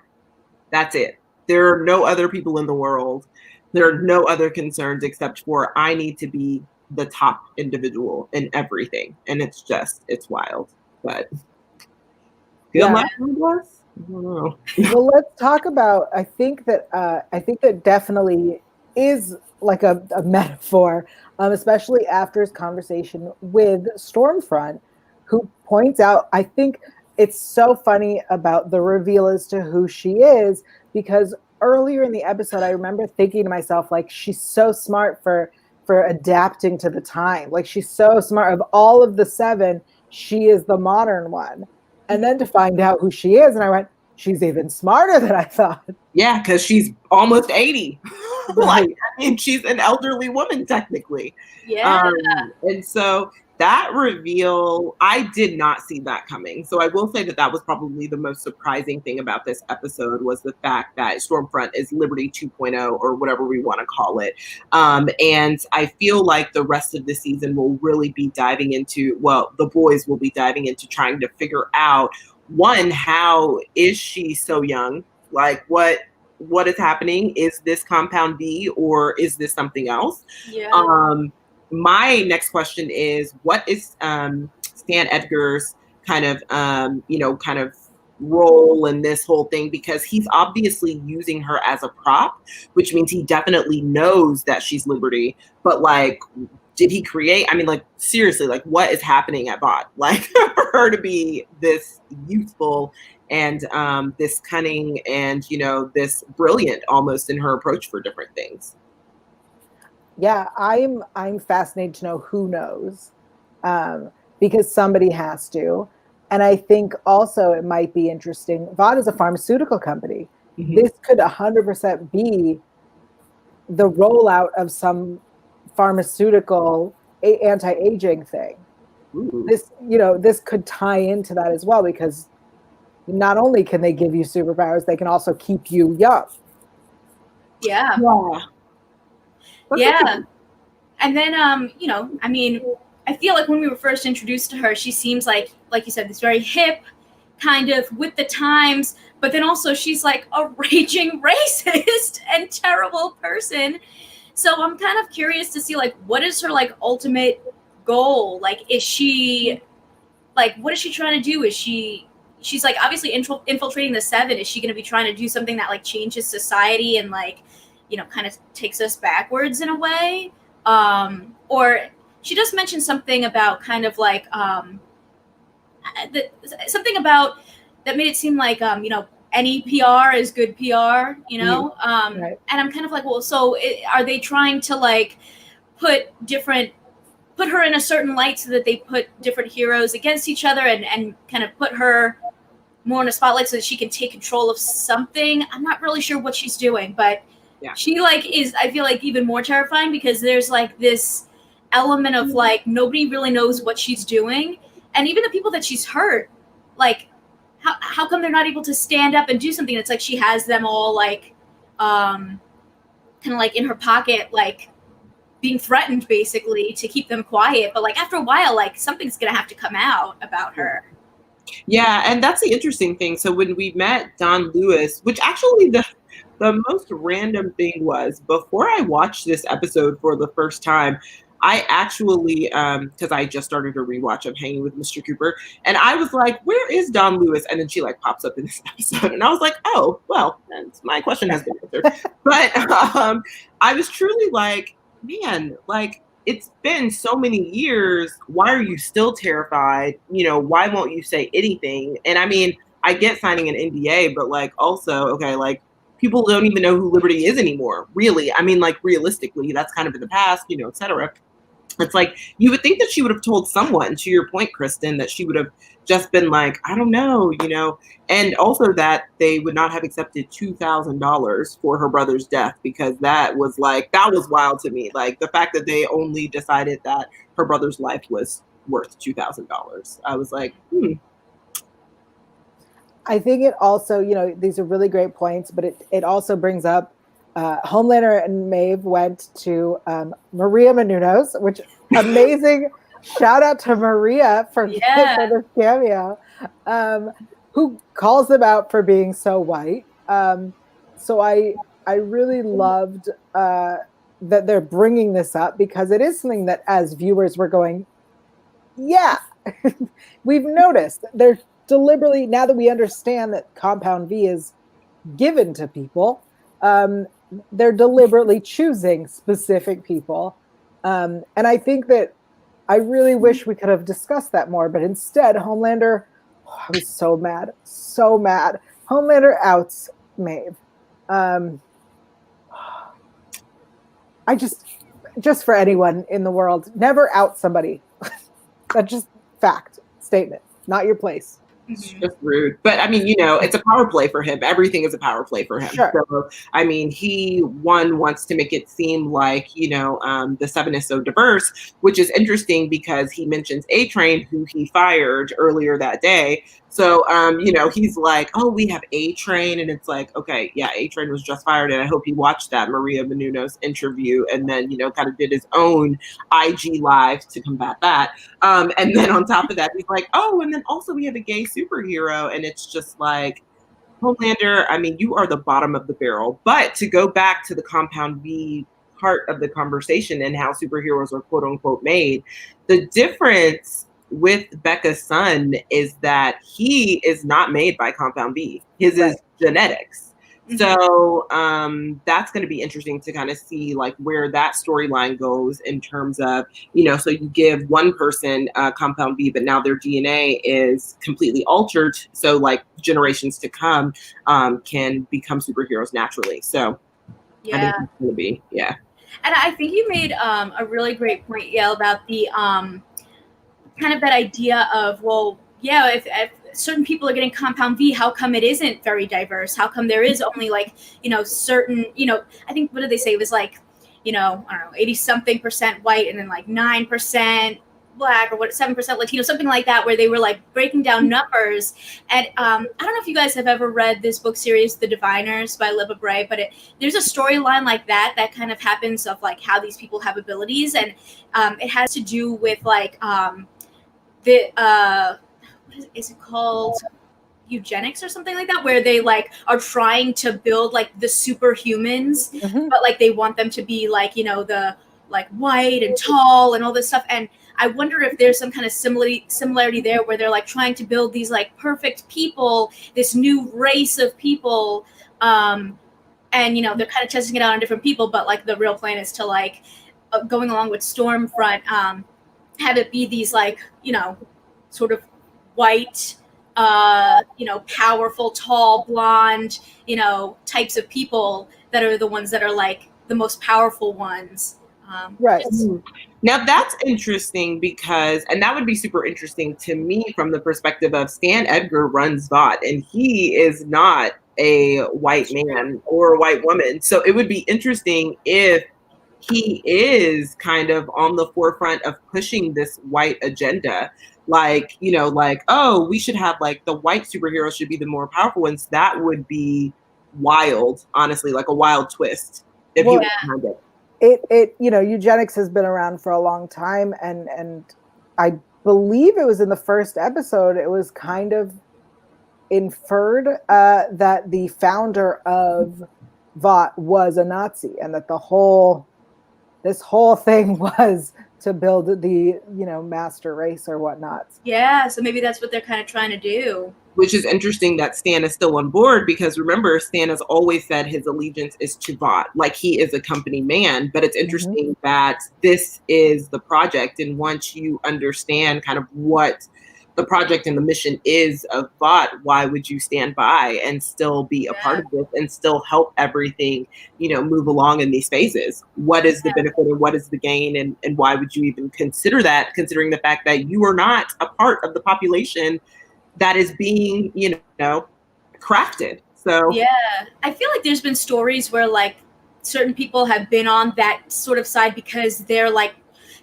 that's it. There are no other people in the world. There are no other concerns except for I need to be the top individual in everything. And it's wild. But good luck with us. I don't know. Well, let's talk about, I think that definitely is like a metaphor, especially after his conversation with Stormfront, who points out, I think it's so funny about the reveal as to who she is, because earlier in the episode, I remember thinking to myself, like, she's so smart for adapting to the time. Like, she's so smart. Of all of the 7, she is the modern one. And then to find out who she is, and I went, she's even smarter than I thought. Yeah, because she's almost 80. Like, I mean, she's an elderly woman, technically. Yeah. And so that reveal, I did not see that coming. So I will say that was probably the most surprising thing about this episode, was the fact that Stormfront is Liberty 2.0, or whatever we want to call it. And I feel like the rest of the season will really be diving into, well, the boys will be diving into trying to figure out, one, how is she so young? Like, what is happening? Is this Compound V, or is this something else? Yeah. My next question is, what is Stan Edgar's kind of role in this whole thing? Because he's obviously using her as a prop, which means he definitely knows that she's Liberty. But, like, did he create? I mean, like, seriously, like, what is happening at Vought? Like, for her to be this youthful and this cunning and, this brilliant almost in her approach for different things. Yeah, I'm fascinated to know who knows, because somebody has to. And I think also it might be interesting. Vought is a pharmaceutical company. Mm-hmm. This could 100% be the rollout of some pharmaceutical anti-aging thing. Ooh. This could tie into that as well, because not only can they give you superpowers, they can also keep you young. Yeah. Yeah. And then, I mean, I feel like when we were first introduced to her, she seems like you said, this very hip, kind of with the times, but then also she's like a raging racist and terrible person. So I'm kind of curious to see, like, what is her, like, ultimate goal? Like, is she, like, what is she trying to do? She's like obviously infiltrating the 7. Is she going to be trying to do something that, like, changes society and, like, kind of takes us backwards in a way? Or she just mentioned something about kind of like something about that made it seem like any PR is good PR, right. And I'm kind of like, well, so are they trying to, like, put her in a certain light so that they put different heroes against each other and kind of put her more in a spotlight so that she can take control of something? I'm not really sure what she's doing, but yeah. She, like, is, I feel like, even more terrifying because there's, like, this element of, like, nobody really knows what she's doing. And even the people that she's hurt, like, how come they're not able to stand up and do something? It's like she has them all, like, kind of, like, in her pocket, like, being threatened, basically, to keep them quiet. But, like, after a while, like, something's going to have to come out about her. Yeah, and that's the interesting thing. So when we met Don Lewis, which actually the most random thing was, before I watched this episode for the first time, I actually, because I just started a rewatch of Hanging with Mr. Cooper, and I was like, where is Don Lewis? And then she, like, pops up in this episode, and I was like, oh, well, my question has been answered. But I was truly like, man, like, it's been so many years. Why are you still terrified? Why won't you say anything? And I mean, I get signing an NDA, but, like, also, okay, like, people don't even know who Liberty is anymore, really. I mean, like, realistically, that's kind of in the past, et cetera. It's like, you would think that she would have told someone, to your point, Kristen, that she would have just been like, I don't know, and also that they would not have accepted $2,000 for her brother's death, because that was wild to me. Like, the fact that they only decided that her brother's life was worth $2,000. I was like, I think it also, these are really great points, but it also brings up Homelander and Maeve went to Maria Menounos, which amazing shout out to Maria for this cameo, who calls them out for being so white. So I really loved that they're bringing this up, because it is something that as viewers we're going, yeah, we've noticed. They're deliberately, now that we understand that Compound V is given to people, they're deliberately choosing specific people. And I think that I really wish we could have discussed that more, but instead, Homelander, I was so mad. Homelander outs Maeve. I just for anyone in the world, never out somebody. That's just fact statement, not your place. It's just rude. But I mean, it's a power play for him. Everything is a power play for him. Sure. So, I mean, he wants to make it seem like, the Seven is so diverse, which is interesting because he mentions A-Train, who he fired earlier that day. So, he's like, oh, we have A-Train. And it's like, okay, yeah, A-Train was just fired. And I hope he watched that Maria Menounos interview and then, kind of did his own IG live to combat that. And then on top of that, he's like, oh, and then also we have a gay superhero. And it's just like, Homelander, I mean, you are the bottom of the barrel. But to go back to the Compound V part of the conversation and how superheroes are quote unquote made, the difference with Becca's son is that he is not made by Compound V. His is genetics. So that's going to be interesting to kind of see like where that storyline goes in terms of, so you give one person Compound V, but now their DNA is completely altered. So like generations to come can become superheroes naturally. So I think it's going to be, And I think you made a really great point, Yael, about the kind of that idea of, well, if certain people are getting Compound V, how come it isn't very diverse? How come there is only like, certain, I think, what did they say? It was like, I don't know, 80 something percent white and then like 9% black or 7% Latino, something like that, where they were like breaking down numbers. And I don't know if you guys have ever read this book series, The Diviners by Libba Bray, but there's a storyline like that kind of happens of like how these people have abilities. And it has to do with like what is it called? Eugenics or something like that, where they like are trying to build like the superhumans, but like they want them to be like, the like white and tall and all this stuff. And I wonder if there's some kind of similarity there where they're like trying to build these like perfect people, this new race of people. And, they're kind of testing it out on different people, but like the real plan is to like going along with Stormfront, have it be these like, sort of white, powerful, tall, blonde, types of people that are the ones that are like the most powerful ones. Right. Now that's interesting because, and that would be super interesting to me from the perspective of Stan Edgar runs Vought, and he is not a white man or a white woman. So it would be interesting if he is kind of on the forefront of pushing this white agenda. Like, oh, we should have like the white superheroes should be the more powerful ones. That would be wild, honestly, like a wild twist. If he was behind it, eugenics has been around for a long time. And I believe it was in the first episode, it was kind of inferred that the founder of Vought was a Nazi, and that this whole thing was to build the, master race or whatnot. Yeah, so maybe that's what they're kind of trying to do. Which is interesting that Stan is still on board, because remember, Stan has always said his allegiance is to Vought, like he is a company man. But it's interesting that this is the project, and once you understand kind of what the project and the mission is of Vought, why would you stand by and still be a part of this and still help everything, move along in these phases? What is the benefit and what is the gain? And why would you even consider that, considering the fact that you are not a part of the population that is being, crafted? So yeah, I feel like there's been stories where like certain people have been on that sort of side because they're like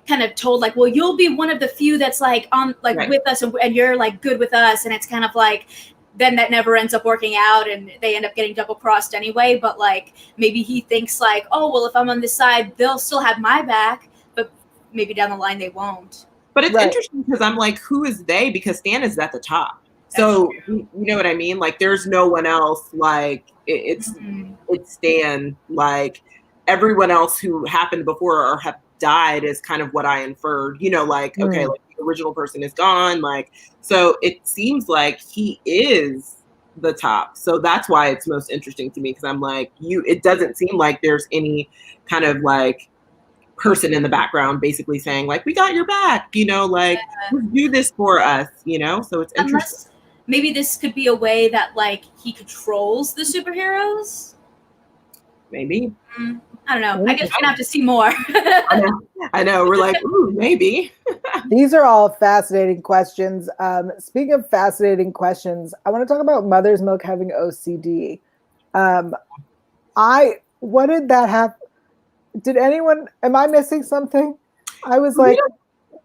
kind of told like, well, you'll be one of the few that's like on like right. with us and you're like good with us, and it's kind of like then that never ends up working out and they end up getting double crossed anyway. But like maybe he thinks like, oh well, if I'm on this side they'll still have my back, but maybe down the line they won't. But it's interesting because I'm like, who is they? Because Stan is at the top. So you know what I mean? Like there's no one else. Like it's Stan. Like everyone else who happened before or have died is kind of what I inferred. Like okay, like the original person is gone. Like so it seems like he is the top. So that's why it's most interesting to me because I'm like it doesn't seem like there's any kind of like person in the background basically saying like we got your back, like do this for us, so it's interesting. Unless maybe this could be a way that like he controls the superheroes. Maybe. I don't know. I guess we're gonna have to see more. I know. We're like, ooh, maybe. These are all fascinating questions. Speaking of fascinating questions, I want to talk about Mother's Milk having OCD. What did that have? Am I missing something? I was like,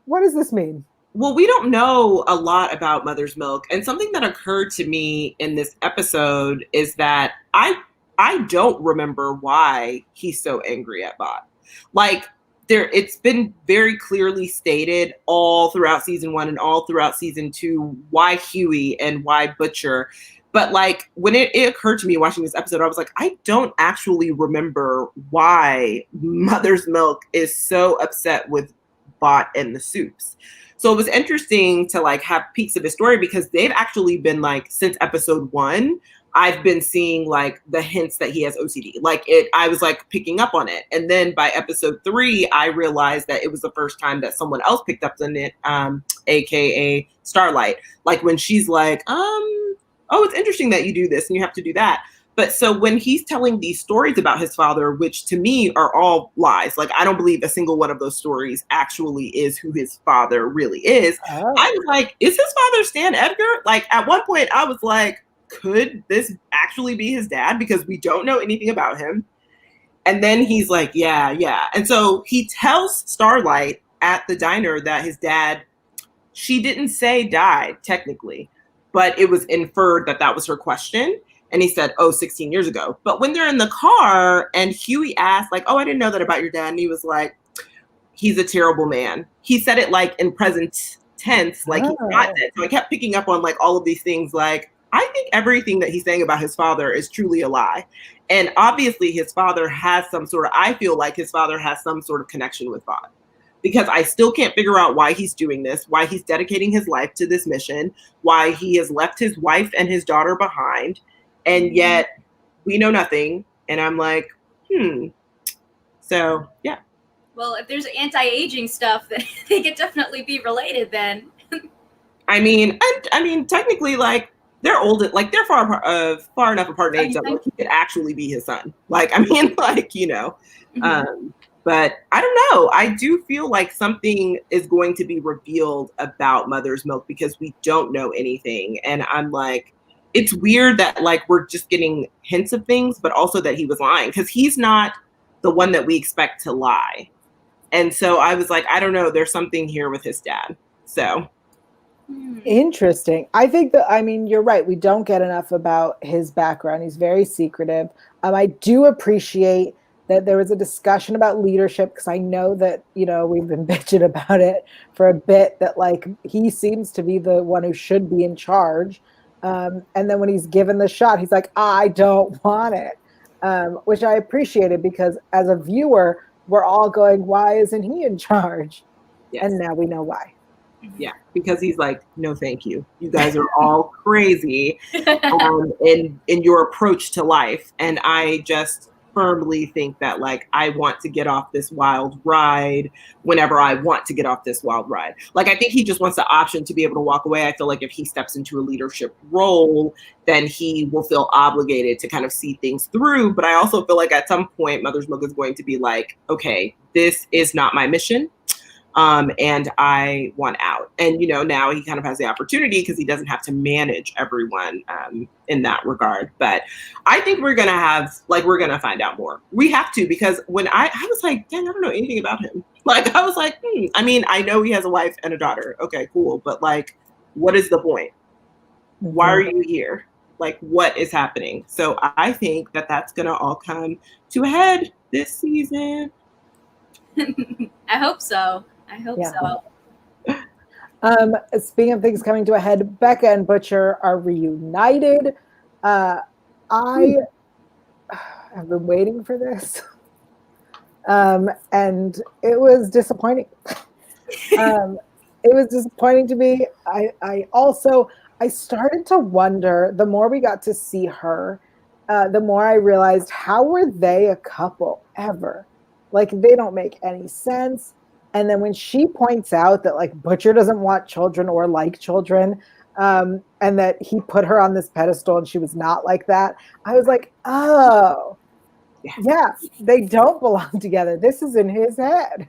what does this mean? Well, we don't know a lot about Mother's Milk. And something that occurred to me in this episode is that I don't remember why he's so angry at Vought. Like it's been very clearly stated all throughout season 1 and all throughout season 2 why Huey and why Butcher. But like when it occurred to me watching this episode, I was like, I don't actually remember why Mother's Milk is so upset with Vought and the Soups. So it was interesting to like have peeks of his story because they've actually been like since episode 1, I've been seeing like the hints that he has OCD. Like I was like picking up on it. And then by episode 3, I realized that it was the first time that someone else picked up on it, AKA Starlight. Like when she's like, oh, it's interesting that you do this and you have to do that. But so when he's telling these stories about his father, which to me are all lies, like I don't believe a single one of those stories actually is who his father really is. I was like, is his father Stan Edgar? Like at one point I was like, could this actually be his dad? Because we don't know anything about him. And then he's like, yeah. And so he tells Starlight at the diner that his dad, she didn't say died technically, but it was inferred that that was her question. And he said, 16 years ago. But when they're in the car and Huey asked like, I didn't know that about your dad. And he was like, he's a terrible man. He said it like in present tense, like he's not dead. So I kept picking up on like all of these things. Like, I think everything that he's saying about his father is truly a lie. And obviously his father has I feel like his father has some sort of connection with Vought. Because I still can't figure out why he's doing this, why he's dedicating his life to this mission, why he has left his wife and his daughter behind. And yet we know nothing. And I'm like, So, yeah. Well, if there's anti-aging stuff, then they could definitely be related then. I mean, technically, like, they're old, like, they're far enough apart in age that like, he could actually be his son. Like, I mean, like, but I don't know. I do feel like something is going to be revealed about Mother's Milk because we don't know anything. And I'm like, it's weird that like we're just getting hints of things, but also that he was lying because he's not the one that we expect to lie. And so I was like, I don't know, there's something here with his dad. So interesting. I think you're right. We don't get enough about his background. He's very secretive. I do appreciate that there was a discussion about leadership because I know that, we've been bitching about it for a bit that like he seems to be the one who should be in charge. And then when he's given the shot, he's like, I don't want it, which I appreciated because as a viewer, we're all going, why isn't he in charge? Yes. And now we know why. Yeah, because he's like, no, thank you. You guys are all crazy in your approach to life. And I just, firmly think that like I want to get off this wild ride whenever I want to get off this wild ride. Like I think he just wants the option to be able to walk away. I feel like if he steps into a leadership role, then he will feel obligated to kind of see things through. But I also feel like at some point Mother's Milk is going to be like, okay, this is not my mission. And I want out. And, you know, now he kind of has the opportunity because he doesn't have to manage everyone in that regard. But I think we're going to find out more. We have to, because when I was like, dang, I don't know anything about him. Like, I was like, I mean, I know he has a wife and a daughter. Okay, cool. But like, what is the point? Why are you here? Like, what is happening? So I think that that's going to all come to a head this season. I hope so. Speaking of things coming to a head, Becca and Butcher are reunited. I have been waiting for this. And it was disappointing. It was disappointing to me. I started to wonder, the more we got to see her, the more I realized, how were they a couple ever? Like, they don't make any sense. And then when she points out that like Butcher doesn't want children or like children, and that he put her on this pedestal and she was not like that, I was like, oh, yeah, they don't belong together. This is in his head.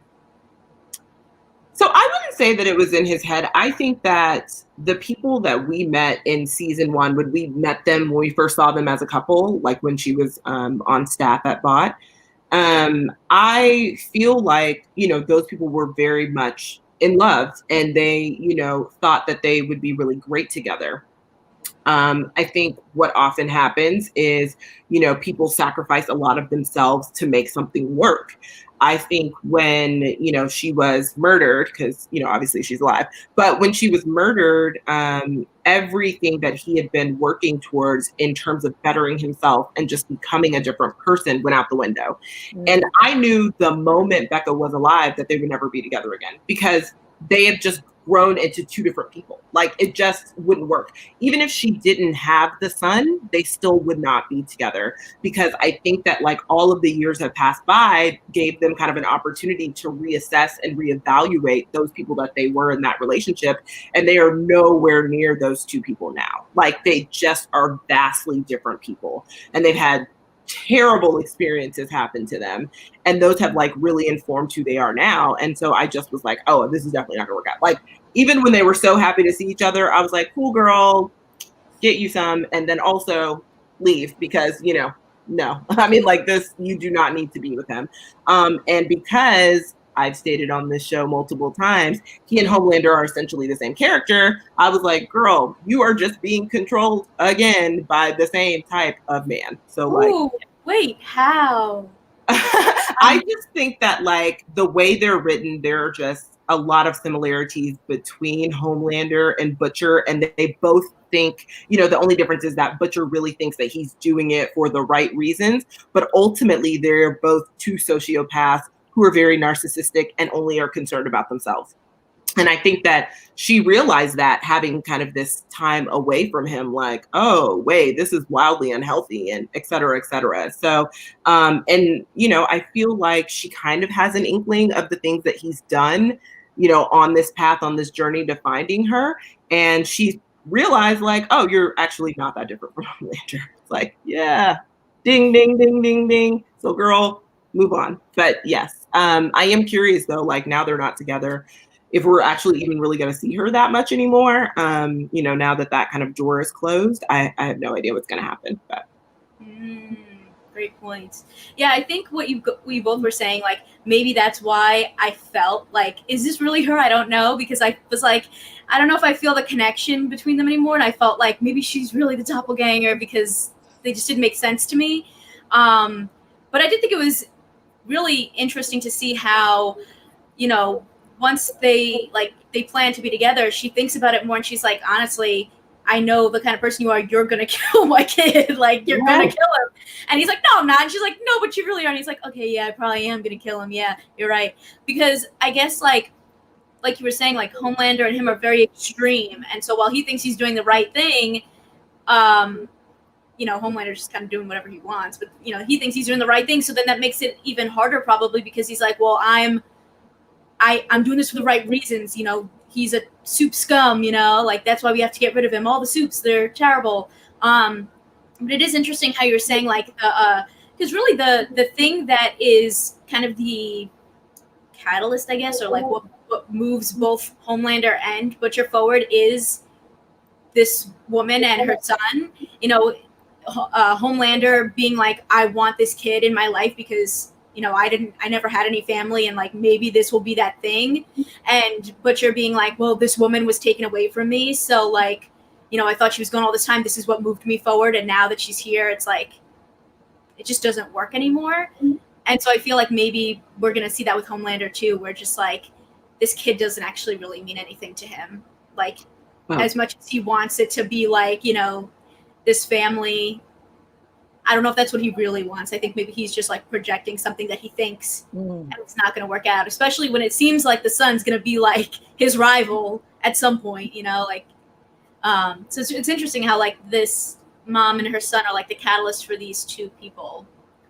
So I wouldn't say that it was in his head. I think that the people that we met in season 1, when we met them, when we first saw them as a couple, like when she was on staff at Bot, I feel like, you know, those people were very much in love and they, you know, thought that they would be really great together. I think what often happens is, you know, people sacrifice a lot of themselves to make something work. I think when, you know, she was murdered, because, you know, obviously she's alive, but when she was murdered, everything that he had been working towards in terms of bettering himself and just becoming a different person went out the window. And I knew the moment Becca was alive that they would never be together again, because they had just grown into 2 different people. Like, it just wouldn't work. Even if she didn't have the son, they still would not be together, because I think that like all of the years that passed by gave them kind of an opportunity to reassess and reevaluate those people that they were in that relationship. And they are nowhere near those 2 people now. Like, they just are vastly different people, and they've had terrible experiences happen to them, and those have like really informed who they are now. And so I just was like, oh, this is definitely not gonna work out. Like, even when they were so happy to see each other, I was like, cool girl, get you some, and then also leave, because, you know, no, I mean, like, this, you do not need to be with him. And because I've stated on this show multiple times, he and Homelander are essentially the same character, I was like, girl, you are just being controlled again by the same type of man. So Ooh, wait, how? I just think that like the way they're written, there are just a lot of similarities between Homelander and Butcher, and they both think, you know, the only difference is that Butcher really thinks that he's doing it for the right reasons, but ultimately they're both 2 sociopaths who are very narcissistic and only are concerned about themselves. And I think that she realized that, having kind of this time away from him, like, oh, wait, this is wildly unhealthy, and et cetera, et cetera. So, and, you know, I feel like she kind of has an inkling of the things that he's done, you know, on this path, on this journey to finding her. And she realized like, oh, you're actually not that different from Homelander. It's like, yeah, ding, ding, ding, ding, ding. So girl, move on. But yes, I am curious though, like now they're not together, if we're actually even really going to see her that much anymore. You know, now that that kind of door is closed, I have no idea what's going to happen. But great points. Yeah, I think what we both were saying, like maybe that's why I felt like, is this really her? I don't know, because I was like, I don't know if I feel the connection between them anymore, and I felt like maybe she's really the doppelganger, because they just didn't make sense to me. But I did think it was really interesting to see how, you know, once they plan to be together, she thinks about it more, and she's like, honestly, I know the kind of person you are. You're going to kill my kid. Like, you're going to kill him. And he's like, no, I'm not. And she's like, no, but you really are. And he's like, okay, yeah, I probably am going to kill him. Yeah, you're right. Because I guess, like you were saying, like, Homelander and him are very extreme. And so while he thinks he's doing the right thing, Homelander's just kind of doing whatever he wants, but he thinks he's doing the right thing. So then that makes it even harder, probably, because he's like, well, I'm doing this for the right reasons. He's a soup scum. Like that's why we have to get rid of him. All the soups, they're terrible. But it is interesting how you're saying like because really the thing that is kind of the catalyst, I guess, or like what moves both Homelander and Butcher forward is this woman and her son. Homelander being like, I want this kid in my life because I never had any family, and like maybe this will be that thing. And Butcher being like, well, this woman was taken away from me, so like I thought she was gone all this time. This is what moved me forward, and now that she's here, it's like it just doesn't work anymore. And so I feel like maybe we're gonna see that with Homelander too, where just like this kid doesn't actually really mean anything to him, like as much as he wants it to be like this family. I don't know if that's what he really wants. I think maybe he's just like projecting something that he thinks and it's not going to work out, especially when it seems like the son's going to be like his rival at some point, so it's interesting how like this mom and her son are like the catalyst for these two people.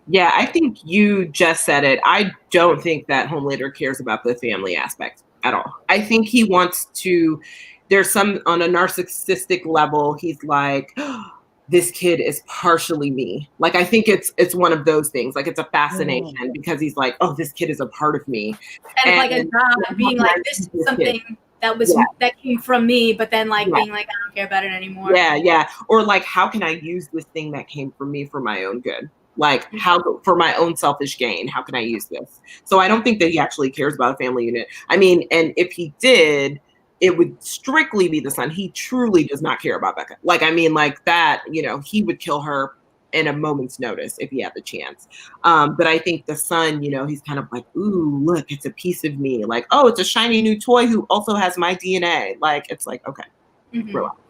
Yeah, I think you just said it. I don't think that Homelander cares about the family aspect at all. I think he wants to, there's some, on a narcissistic level, he's like, this kid is partially me. Like, I think it's one of those things. Like, it's a fascination because he's like, oh, this kid is a part of me. And like a God being like, this is something that came from me, but then like being like, I don't care about it anymore. Yeah. Or like, how can I use this thing that came from me for my own good? Like, how, for my own selfish gain, how can I use this? So I don't think that he actually cares about a family unit. I mean, and if he did, it would strictly be the son. He truly does not care about Becca. Like, I mean, like that, he would kill her in a moment's notice if he had the chance. But I think the son, he's kind of like, ooh, look, it's a piece of me. Like, oh, it's a shiny new toy who also has my DNA. Like, it's like, okay, grow up.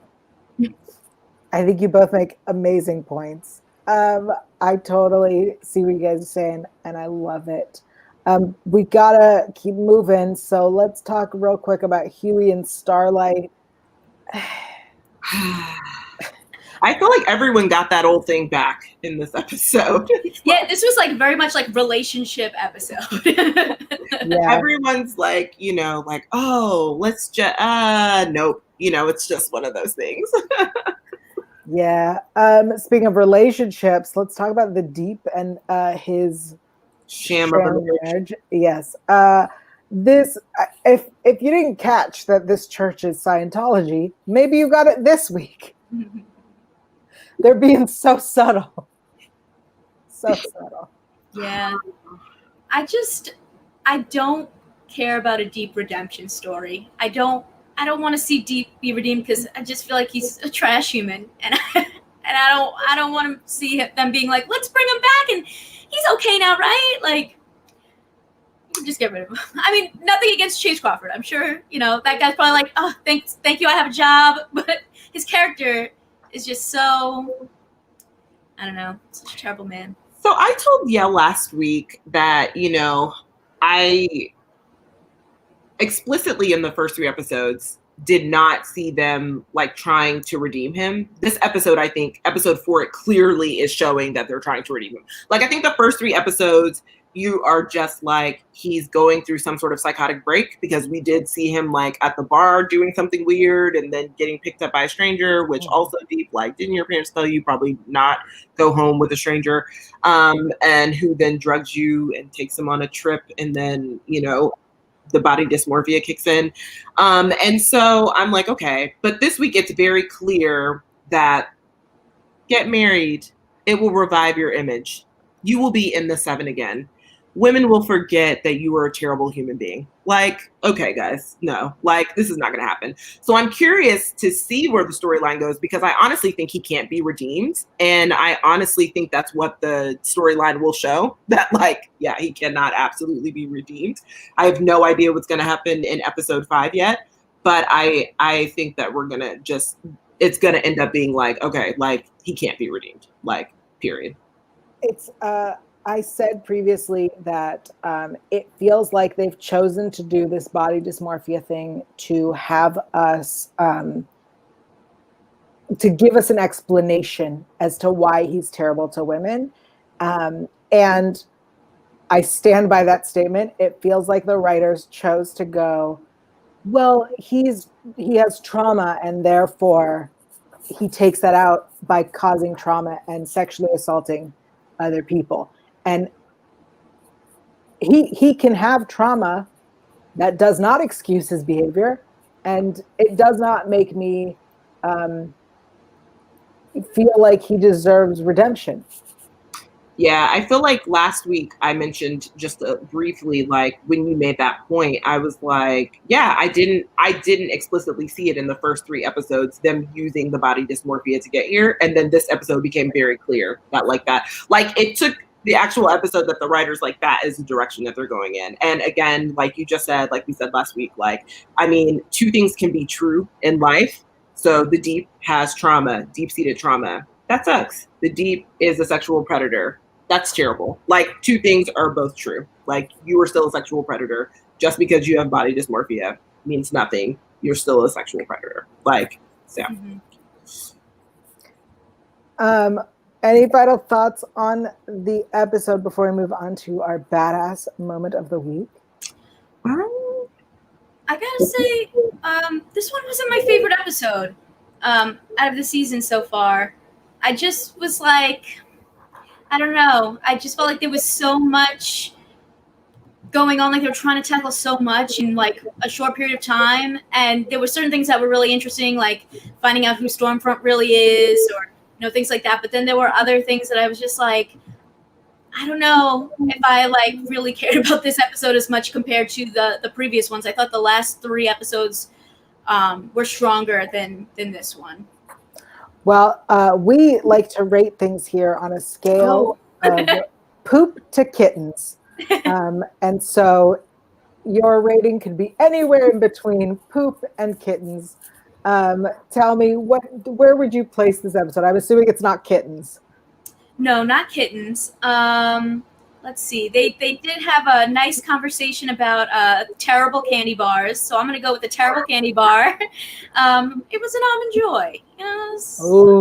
I think you both make amazing points. I totally see what you guys are saying, and I love it. We gotta keep moving, so let's talk real quick about Huey and Starlight. I feel like everyone got that old thing back in this episode. Yeah, this was like very much like relationship episode. Yeah. Everyone's like, like, oh, let's just, nope. It's just one of those things. Yeah. Speaking of relationships, let's talk about the Deep and his sham of a marriage. Yes. This, if you didn't catch that this church is Scientology, maybe you got it this week. They're being so subtle. So subtle. Yeah. I don't care about a Deep redemption story. I don't want to see Deep be redeemed because I just feel like he's a trash human, and I don't want to see them being like, let's bring him back and he's okay now, right? Like, just get rid of him. I mean, nothing against Chase Crawford. I'm sure that guy's probably like, oh, thank you, I have a job, but his character is just so, I don't know, such a terrible man. So I told Yale last week that I explicitly in the first 3 episodes did not see them like trying to redeem him. This episode, I think episode 4, it clearly is showing that they're trying to redeem him. Like, I think the first 3 episodes, you are just like, he's going through some sort of psychotic break, because we did see him like at the bar doing something weird and then getting picked up by a stranger, which also Deep, like, didn't your parents tell you probably not go home with a stranger? And who then drugs you and takes him on a trip, and then, the body dysmorphia kicks in. And so I'm like, okay, but this week it's very clear that get married, it will revive your image. You will be in the 7 again. Women will forget that you were a terrible human being. Like, okay, guys, no, like, this is not going to happen. So I'm curious to see where the storyline goes, because I honestly think he can't be redeemed. And I honestly think that's what the storyline will show, that like, yeah, he cannot absolutely be redeemed. I have no idea what's going to happen in episode 5 yet, but I think that we're going to it's going to end up being like, okay, like, he can't be redeemed, like, period. It's, I said previously that it feels like they've chosen to do this body dysmorphia thing to have us to give us an explanation as to why he's terrible to women. And I stand by that statement. It feels like the writers chose to go, well, he has trauma, and therefore he takes that out by causing trauma and sexually assaulting other people. And he can have trauma. That does not excuse his behavior, and it does not make me feel like he deserves redemption. Yeah, I feel like last week I mentioned just briefly, like when you made that point, I was like, yeah, I didn't explicitly see it in the first 3 episodes, them using the body dysmorphia to get here. And then this episode became very clear that like it took the actual episode that the writers like that is the direction that they're going in. And again, like you just said, like we said last week, like, I mean, 2 things can be true in life. So the Deep has trauma, deep-seated trauma. That sucks. The Deep is a sexual predator. That's terrible. Like 2 things are both true. Like you are still a sexual predator. Just because you have body dysmorphia means nothing. You're still a sexual predator. Like, so. Any final thoughts on the episode before we move on to our badass moment of the week? I gotta say, this one wasn't my favorite episode out of the season so far. I just was like, I don't know. I just felt like there was so much going on. Like they were trying to tackle so much in like a short period of time. And there were certain things that were really interesting, like finding out who Stormfront really is, or things like that. But then there were other things that I was just like, I don't know if I like really cared about this episode as much compared to the previous ones. I thought the last 3 episodes were stronger than this one. Well, we like to rate things here on a scale of poop to kittens. And so your rating could be anywhere in between poop and kittens. Tell me, where would you place this episode? I'm assuming it's not kittens. No, not kittens. Let's see. They did have a nice conversation about terrible candy bars, so I'm going to go with the terrible candy bar. It was an Almond Joy. It's not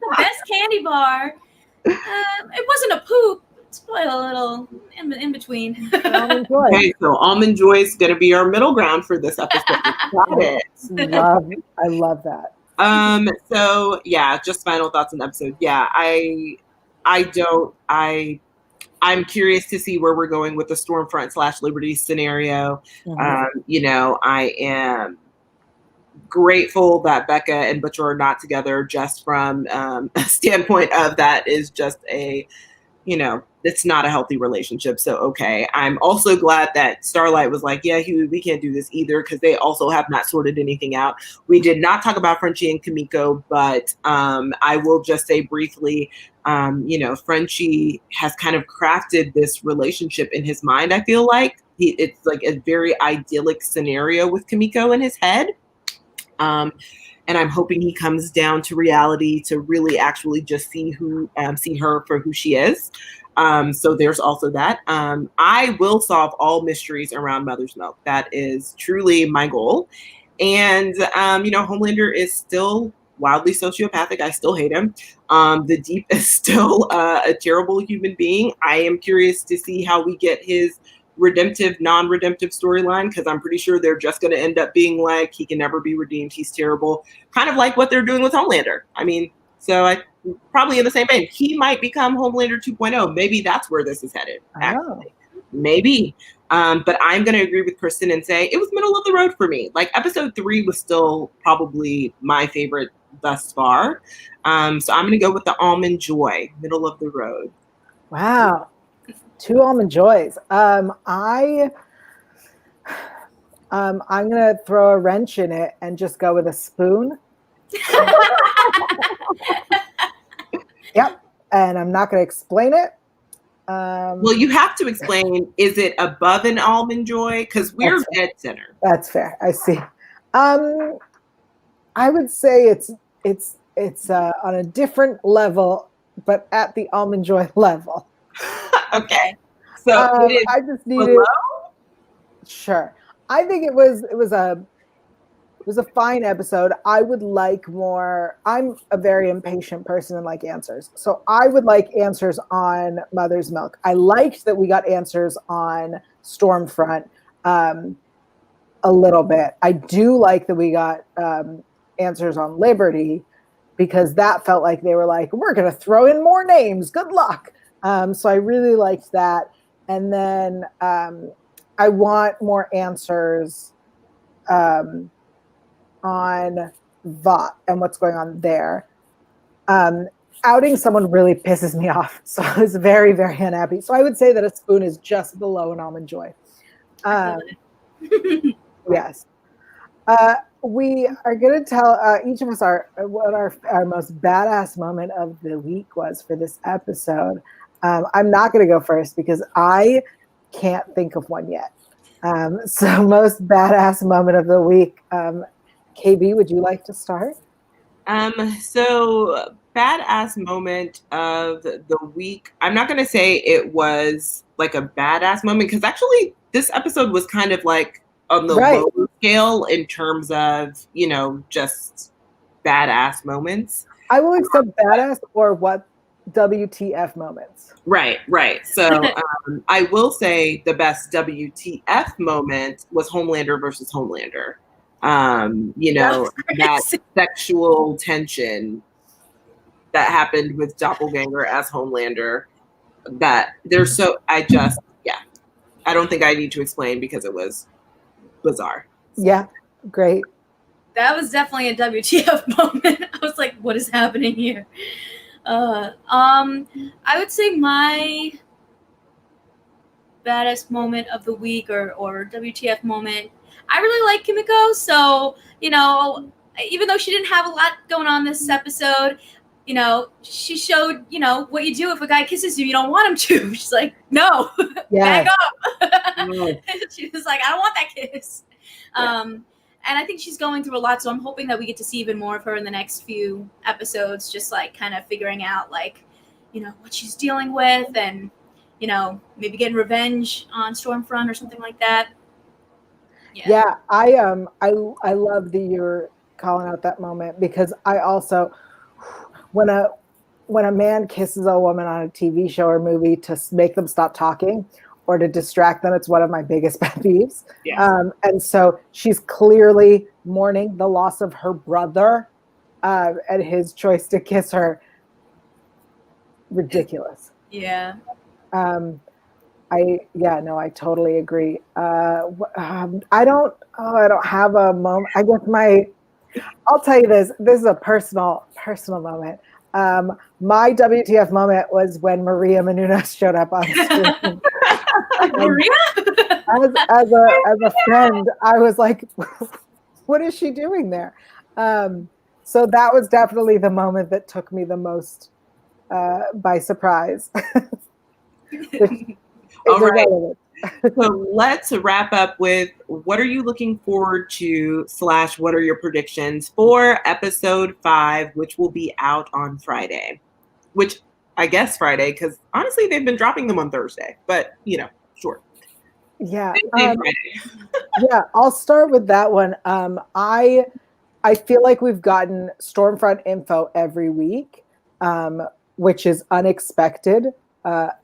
the best candy bar. It wasn't a poop. It's probably a little in between. Okay, so Almond Joy is going to be our middle ground for this episode. Got it. I love that. So yeah, just final thoughts on the episode. Yeah, I'm curious to see where we're going with the Stormfront / Liberty scenario. Mm-hmm. I am grateful that Becca and Butcher are not together, just from a standpoint of that is just a, it's not a healthy relationship. So, okay. I'm also glad that Starlight was like, yeah, Huey, we can't do this either, because they also have not sorted anything out. We did not talk about Frenchie and Kamiko, but I will just say briefly, Frenchie has kind of crafted this relationship in his mind. I feel like it's like a very idyllic scenario with Kamiko in his head. And I'm hoping he comes down to reality to really actually just see her for who she is. So there's also that. I will solve all mysteries around Mother's Milk. That is truly my goal. And, Homelander is still wildly sociopathic. I still hate him. The Deep is still a terrible human being. I am curious to see how we get his redemptive, non-redemptive storyline, because I'm pretty sure they're just going to end up being like, he can never be redeemed, he's terrible, kind of like what they're doing with Homelander. I mean, so I probably in the same vein, he might become Homelander 2.0. Maybe that's where this is headed, actually. Maybe. But I'm going to agree with Kristen and say it was middle of the road for me. Like episode 3 was still probably my favorite thus far. So I'm going to go with the Almond Joy, middle of the road. Wow. 2 Almond Joys. I'm gonna throw a wrench in it and just go with a spoon. Yep. And I'm not gonna explain it. Well, you have to explain. Is it above an Almond Joy? Because we're dead center. That's fair. I see. I would say it's on a different level, but at the Almond Joy level. Okay. So I just needed. Sure. I think it was was a fine episode. I would like more. I'm a very impatient person and like answers. So I would like answers on Mother's Milk. I liked that we got answers on Stormfront a little bit. I do like that we got answers on Liberty, because that felt like they were like, we're going to throw in more names. Good luck. So I really liked that. And then I want more answers on Vought and what's going on there. Outing someone really pisses me off. So I was very, very unhappy. So I would say that a spoon is just below an almond joy. Yes. We are going to tell each of us what our most badass moment of the week was for this episode. I'm not going to go first because I can't think of one yet. So most badass moment of the week. KB, would you like to start? So badass moment of the week. I'm not going to say it was like a badass moment, because actually this episode was kind of like on the low scale in terms of, just badass moments. I will accept badass or what WTF moments. Right. So I will say the best WTF moment was Homelander versus Homelander. That sexual tension that happened with Doppelganger as Homelander, that there's I don't think I need to explain because it was bizarre. Yeah, great. That was definitely a WTF moment. I was like, what is happening here? I would say my baddest moment of the week or WTF moment, I really like Kamiko. So, even though she didn't have a lot going on this episode, she showed, what you do if a guy kisses you, you don't want him to. She's like, no, back up. She was like, I don't want that kiss. And I think she's going through a lot, so I'm hoping that we get to see even more of her in the next few episodes, just like kind of figuring out like, what she's dealing with, and, maybe getting revenge on Stormfront or something like that. Yeah, I love that you're calling out that moment, because I also, when a man kisses a woman on a TV show or movie to make them stop talking or to distract them, it's one of my biggest pet peeves. Yes. And so she's clearly mourning the loss of her brother, and his choice to kiss her. Ridiculous. Yeah. I totally agree. I don't have a moment. I guess I'll tell you this. This is a personal moment. My WTF moment was when Maria Menounos showed up on screen. Maria? as a friend, I was like, what is she doing there? So that was definitely the moment that took me the most by surprise. All right. So let's wrap up with, what are you looking forward to / what are your predictions for episode 5, which will be out on Friday? Which I guess Friday, because honestly they've been dropping them on Thursday, but sure. Yeah. Yeah, I'll start with that one. I feel like we've gotten Stormfront info every week, which is unexpected.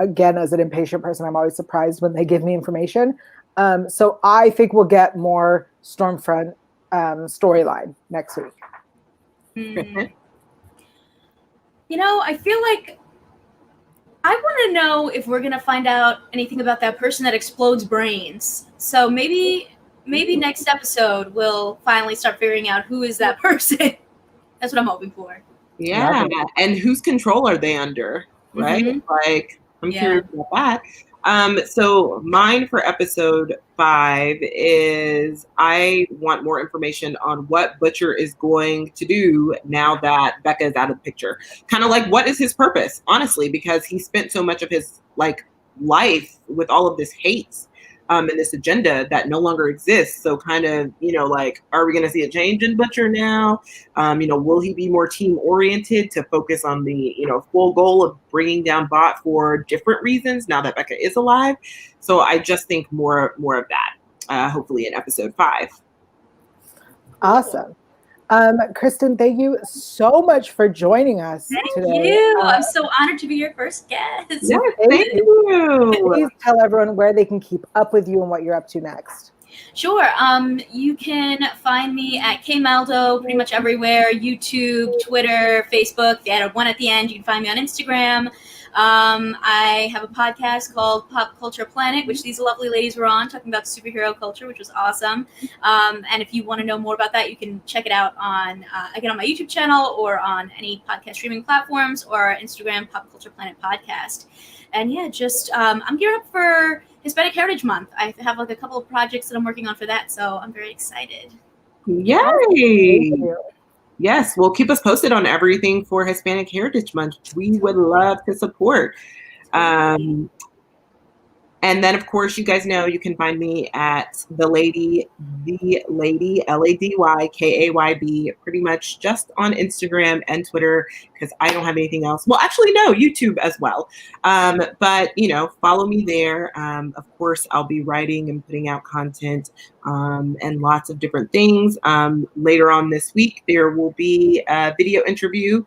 Again, as an impatient person, I'm always surprised when they give me information. So I think we'll get more Stormfront storyline next week. I feel like I want to know if we're going to find out anything about that person that explodes brains. So maybe next episode we'll finally start figuring out who is that person. That's what I'm hoping for. Yeah, and whose control are they under? Right? Mm-hmm. Like, I'm curious about that. So mine for episode 5 is, I want more information on what Butcher is going to do now that Becca is out of the picture. Kind of like, what is his purpose, honestly, because he spent so much of his life with all of this hate and this agenda that no longer exists. So kind of, are we going to see a change in Butcher now? Will he be more team oriented to focus on the, full goal of bringing down Bot for different reasons now that Becca is alive? So I just think more of that, hopefully in episode 5. Awesome. Kristen, thank you so much for joining us Thank today. you. I'm so honored to be your first guest. Yes, thank you. Please tell everyone where they can keep up with you and what you're up to next. Sure. You can find me at KMaldo pretty much everywhere: YouTube, Twitter, Facebook. Add a 1 at the end. You can find me on Instagram. I have a podcast called Pop Culture Planet, which these lovely ladies were on, talking about superhero culture, which was awesome. And if you want to know more about that, you can check it out on again on my YouTube channel or on any podcast streaming platforms or Instagram, Pop Culture Planet Podcast. And yeah, just I'm geared up for Hispanic Heritage Month. I have like a couple of projects that I'm working on for that, so I'm very excited. Yay! Yes, well, keep us posted on everything for Hispanic Heritage Month. We would love to support. And then, of course, you guys know you can find me at The Lady, LADYKAYB, pretty much just on Instagram and Twitter, because I don't have anything else. Well, actually, no, YouTube as well. But, follow me there. Of course, I'll be writing and putting out content and lots of different things. Later on this week, there will be a video interview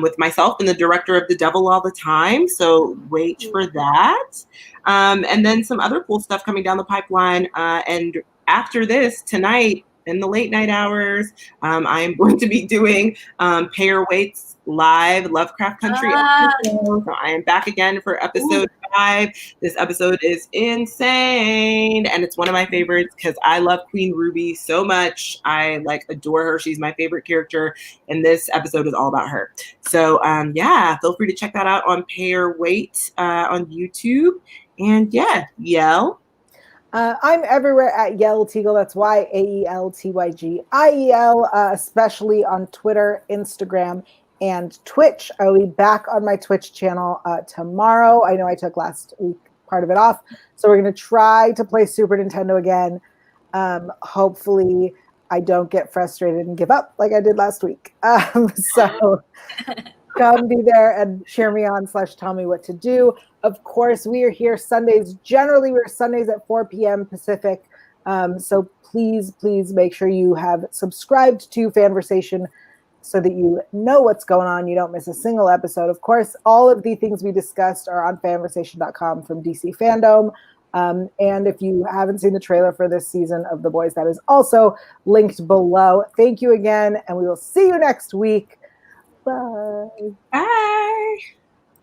with myself and the director of The Devil All the Time. So wait for that. And then some other cool stuff coming down the pipeline. And after this, tonight, in the late night hours, I am going to be doing Payer Waits live Lovecraft Country episode. So I am back again for episode 5. This episode is insane, and it's one of my favorites because I love Queen Ruby so much. I adore her. She's my favorite character, and this episode is all about her. So feel free to check that out on Payer Wait on YouTube. And Yell. I'm everywhere at Yell Teagle. That's YAELTYGIEL, especially on Twitter, Instagram, and Twitch. I'll be back on my Twitch channel tomorrow. I know I took last week part of it off, so we're going to try to play Super Nintendo again. Hopefully, I don't get frustrated and give up like I did last week. So come be there and cheer me on / tell me what to do. Of course, we are here Sundays. Generally, we're Sundays at 4 p.m. Pacific. So please make sure you have subscribed to Fanversation so that you know what's going on. You don't miss a single episode. Of course, all of the things we discussed are on fanversation.com from DC Fandome. And if you haven't seen the trailer for this season of The Boys, that is also linked below. Thank you again, and we will see you next week. Bye. Bye.